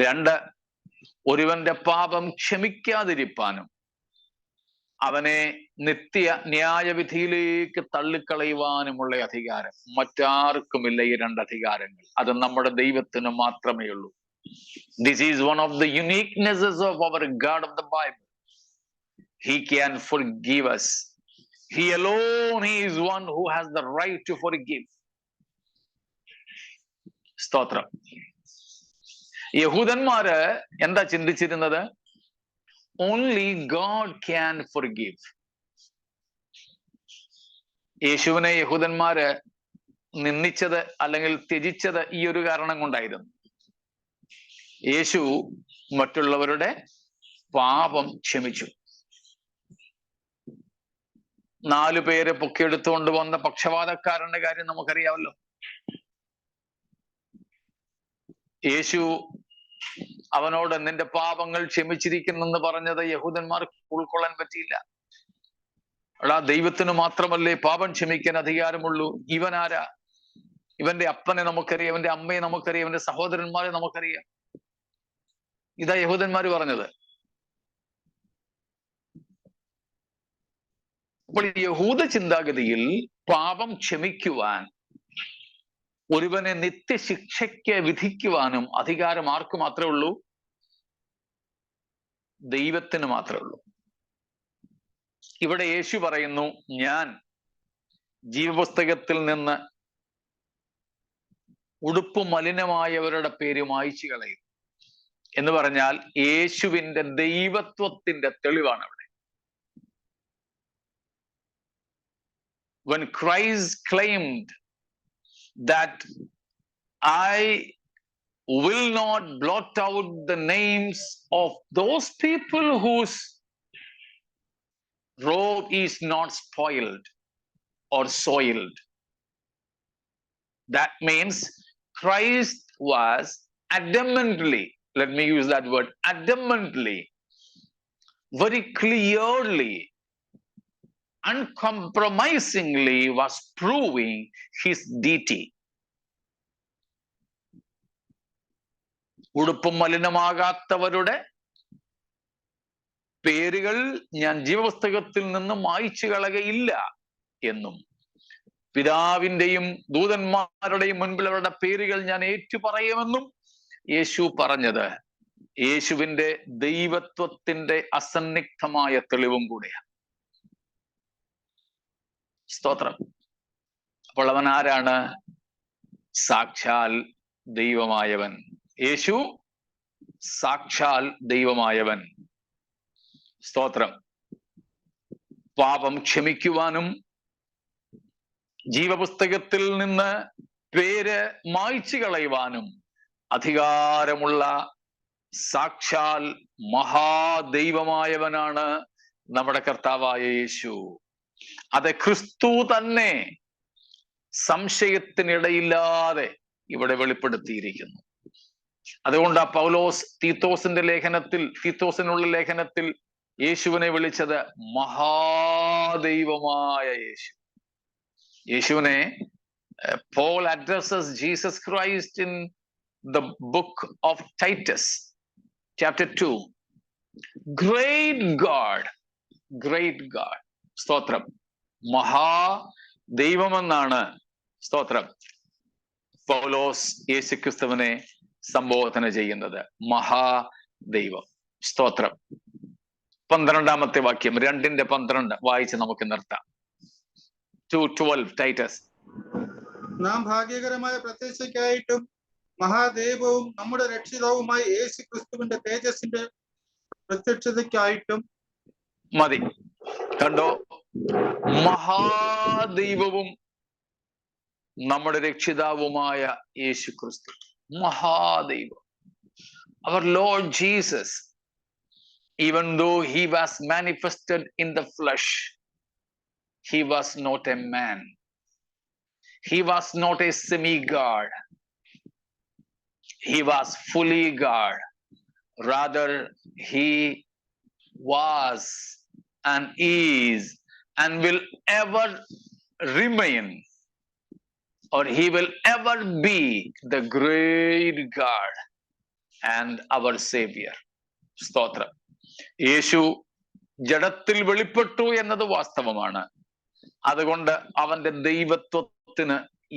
രണ്ട്, ഒരുവന്റെ പാപം ക്ഷമിക്കാതിരിപ്പാനും അവനെ നിത്യ ന്യായവിധിയിലേക്ക് തള്ളിക്കളയുവാനുമുള്ള അധികാരം. മറ്റാർക്കുമില്ല ഈ രണ്ട് അധികാരങ്ങൾ. അത് നമ്മുടെ ദൈവത്തിന് മാത്രമേ ഉള്ളൂ. This is one of the uniquenesses of our God of the Bible. He can forgive us. He alone is one who has the right to forgive. സ്തോത്രം. യഹൂദന്മാര് എന്താ ചിന്തിച്ചിരുന്നത്? Only God can forgive. യേശുവിനെ യഹൂദന്മാര് നിന്ദിച്ചത് അല്ലെങ്കിൽ ത്യജിച്ചത് ഈ ഒരു കാരണം കൊണ്ടായിരുന്നു. യേശു മറ്റുള്ളവരുടെ പാപം ക്ഷമിച്ചു. 4 പേരെ പൊക്കിയെടുത്തുകൊണ്ട് വന്ന പക്ഷപാതക്കാരന്റെ കാര്യം നമുക്കറിയാമല്ലോ. യേശു അവനോട് നിന്റെ പാപങ്ങൾ ക്ഷമിച്ചിരിക്കുന്നെന്ന് പറഞ്ഞത് യഹൂദന്മാർക്ക് ഉൾക്കൊള്ളാൻ പറ്റിയില്ല. എടാ, ദൈവത്തിന് മാത്രമല്ലേ പാപം ക്ഷമിക്കാൻ അധികാരമുള്ളൂ. ഇവനാരാ? ഇവന്റെ അപ്പനെ നമുക്കറിയാം, ഇവന്റെ അമ്മയെ നമുക്കറിയാം, ഇവന്റെ സഹോദരന്മാരെ നമുക്കറിയാം. ഇതാ യഹൂദന്മാര് പറഞ്ഞത്. അപ്പോൾ യഹൂദ ചിന്താഗതിയിൽ പാപം ക്ഷമിക്കുവാൻ, ഒരുവനെ നിത്യശിക്ഷയ്ക്ക് വിധിക്കുവാനും അധികാരം ആർക്ക് മാത്രമേ ഉള്ളൂ? ദൈവത്തിന് മാത്രമേ ഉള്ളൂ. ഇവിടെ യേശു പറയുന്നു, ഞാൻ ജീവപുസ്തകത്തിൽ നിന്ന് ഉടുപ്പ് മലിനമായവരുടെ പേര് മായ്ച്ചു കളയും എന്ന് പറഞ്ഞാൽ യേശുവിന്റെ ദൈവത്വത്തിന്റെ തെളിവാണ് അവിടെ. When Christ claimed that I will not blot out the names of those people whose robe is not spoiled or soiled. That means Christ was adamantly, let me use that word, adamantly, very clearly, uncompromisingly was proving his deity. ഉടുപ്പും മലിനമാകാത്തവരുടെ പേരുകൾ ഞാൻ ജീവപുസ്തകത്തിൽ നിന്ന് മായ്ച്ചു കളകയില്ല എന്നും, പിതാവിന്റെയും ദൂതന്മാരുടെയും മുൻപിൽ അവരുടെ പേരുകൾ ഞാൻ ഏറ്റുപറയുമെന്നും യേശു പറഞ്ഞത് യേശുവിന്റെ ദൈവത്വത്തിന്റെ അസന്നിഗ്ധമായ തെളിവും കൂടെയാണ്. സ്തോത്രം. അപ്പോൾ അവൻ ആരാണ്? സാക്ഷാൽ ദൈവമായവൻ. യേശു സാക്ഷാൽ ദൈവമായവൻ. സ്തോത്രം. പാപം ക്ഷമിക്കുവാനും ജീവപുസ്തകത്തിൽ നിന്ന് പേര് മായ്ച്ചു കളയുവാനും അധികാരമുള്ള സാക്ഷാൽ മഹാദൈവമായവനാണ് നമ്മുടെ കർത്താവായ യേശു. അത് ക്രിസ്തു തന്നെ സംശയത്തിനിടയില്ലാതെ ഇവിടെ വെളിപ്പെടുത്തിയിരിക്കുന്നു. അതുകൊണ്ട് ആ പൗലോസ് തീത്തോസിനുള്ള ലേഖനത്തിൽ യേശുവിനെ വിളിച്ചത് മഹാദൈവമായ യേശു. യേശുവിനെ Paul addresses Jesus Christ in the book of Titus, chapter 2. Great God, great God. സ്തോത്രം. മഹാദൈവമെന്നാണ് സ്തോത്രം പൗലോസ് യേശുക്രിസ്തുവിനെ സംബോധന ചെയ്യുന്നത്. മഹാദൈവം. സ്തോത്രം. 12-ാമത്തെ വാക്യം, 2:12 വായിച്ച് നമുക്ക് നിർത്താം. 2:12 ടൈറ്റസ്. നാം ഭാഗ്യകരമായ പ്രത്യക്ഷയ്ക്കായിട്ടും മഹാദൈവവും നമ്മുടെ രക്ഷിതാവുമായ യേശു ക്രിസ്തുവിന്റെ തേജസ്സിന്റെ പ്രത്യക്ഷതയ്ക്കായിട്ടും. മതി. കണ്ടോ? മഹാദൈവവും നമ്മുടെ രക്ഷിതാവുമായ യേശു ക്രിസ്തു. മഹാദൈവം. Our Lord Jesus, even though he was manifested in the flesh, he was not a man. He was not a semi-God. He was fully God. Rather, he was and is and will ever remain, or he will ever be the great God and our Savior. സ്തോത്രം. യേശു ജഡത്തിൽ വെളിപ്പെട്ടു എന്നത് വാസ്തവമാണ്. അതുകൊണ്ട് അവന്റെ ദൈവത്വത്തിന്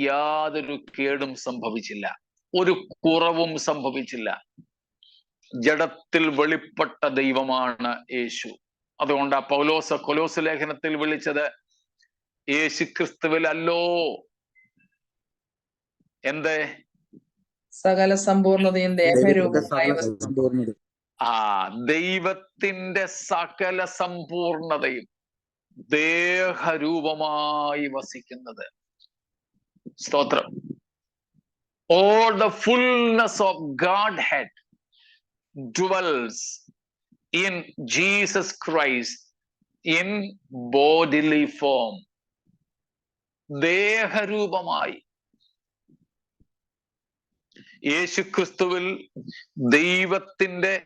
യാതൊരു കേടും സംഭവിച്ചില്ല, ഒരു കുറവും സംഭവിച്ചില്ല. ജഡത്തിൽ വെളിപ്പെട്ട ദൈവമാണ് യേശു. അതുകൊണ്ട് ആ പൗലോസ് കൊലോസ് ലേഖനത്തിൽ വിളിച്ചത് യേശു ക്രിസ്തുവിലല്ലോ എന്ത്? സകല സമ്പൂർണതയും ദേഹരൂപമായ ദൈവത്തിന്റെ സകല സമ്പൂർണതയും ദേഹരൂപമായി വസിക്കുന്നത്. സ്തോത്രം. All the fullness of Godhead dwells in Jesus Christ in bodily form. ദേഹരൂപമായി യേശുക്രിസ്തുവിൽ ദൈവത്തിന്റെ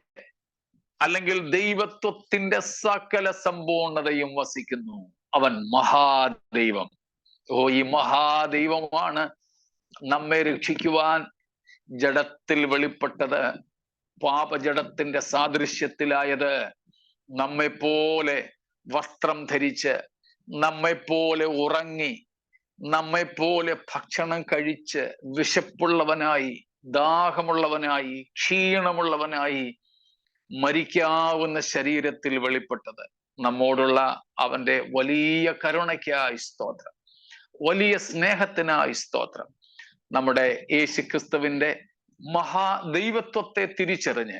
അല്ലെങ്കിൽ ദൈവത്വത്തിന്റെ സകല സമ്പൂർണതയും വസിക്കുന്നു. അവൻ മഹാദൈവം. ഈ മഹാദൈവമാണ് നമ്മെ രക്ഷിക്കുവാൻ ജഡത്തിൽ വെളിപ്പെട്ടത്, പാപജഡത്തിന്റെ സാദൃശ്യത്തിലായത്, നമ്മെപ്പോലെ വസ്ത്രം ധരിച്ച്, നമ്മെപ്പോലെ ഉറങ്ങി, നമ്മെപ്പോലെ ഭക്ഷണം കഴിച്ച്, വിശപ്പുള്ളവനായി, ദാഹമുള്ളവനായി, ക്ഷീണമുള്ളവനായി, മരിക്കാവുന്ന ശരീരത്തിൽ വെളിപ്പെട്ടത്. നമ്മോടുള്ള അവന്റെ വലിയ കരുണയ്ക്കായി സ്തോത്രം, വലിയ സ്നേഹത്തിനായി സ്തോത്രം. നമ്മുടെ യേശുക്രിസ്തുവിന്റെ മഹാദൈവത്വത്തെ തിരിച്ചറിഞ്ഞ്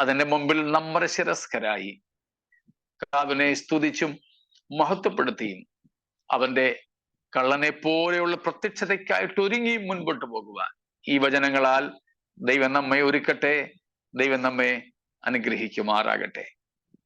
അതിന്റെ മുമ്പിൽ നമ്രശിരസ്കരായി കർത്താവിനെ സ്തുതിച്ചും മഹത്വപ്പെടുത്തിയും അവന്റെ കള്ളനെ പോലെയുള്ള പ്രത്യക്ഷതയ്ക്കായിട്ട് ഒരുങ്ങി മുൻപോട്ട് പോകുവാൻ ഈ വചനങ്ങളാൽ ദൈവം നമ്മെ ഒരുക്കട്ടെ. ദൈവം നമ്മെ അനുഗ്രഹിക്കുമാറാകട്ടെ.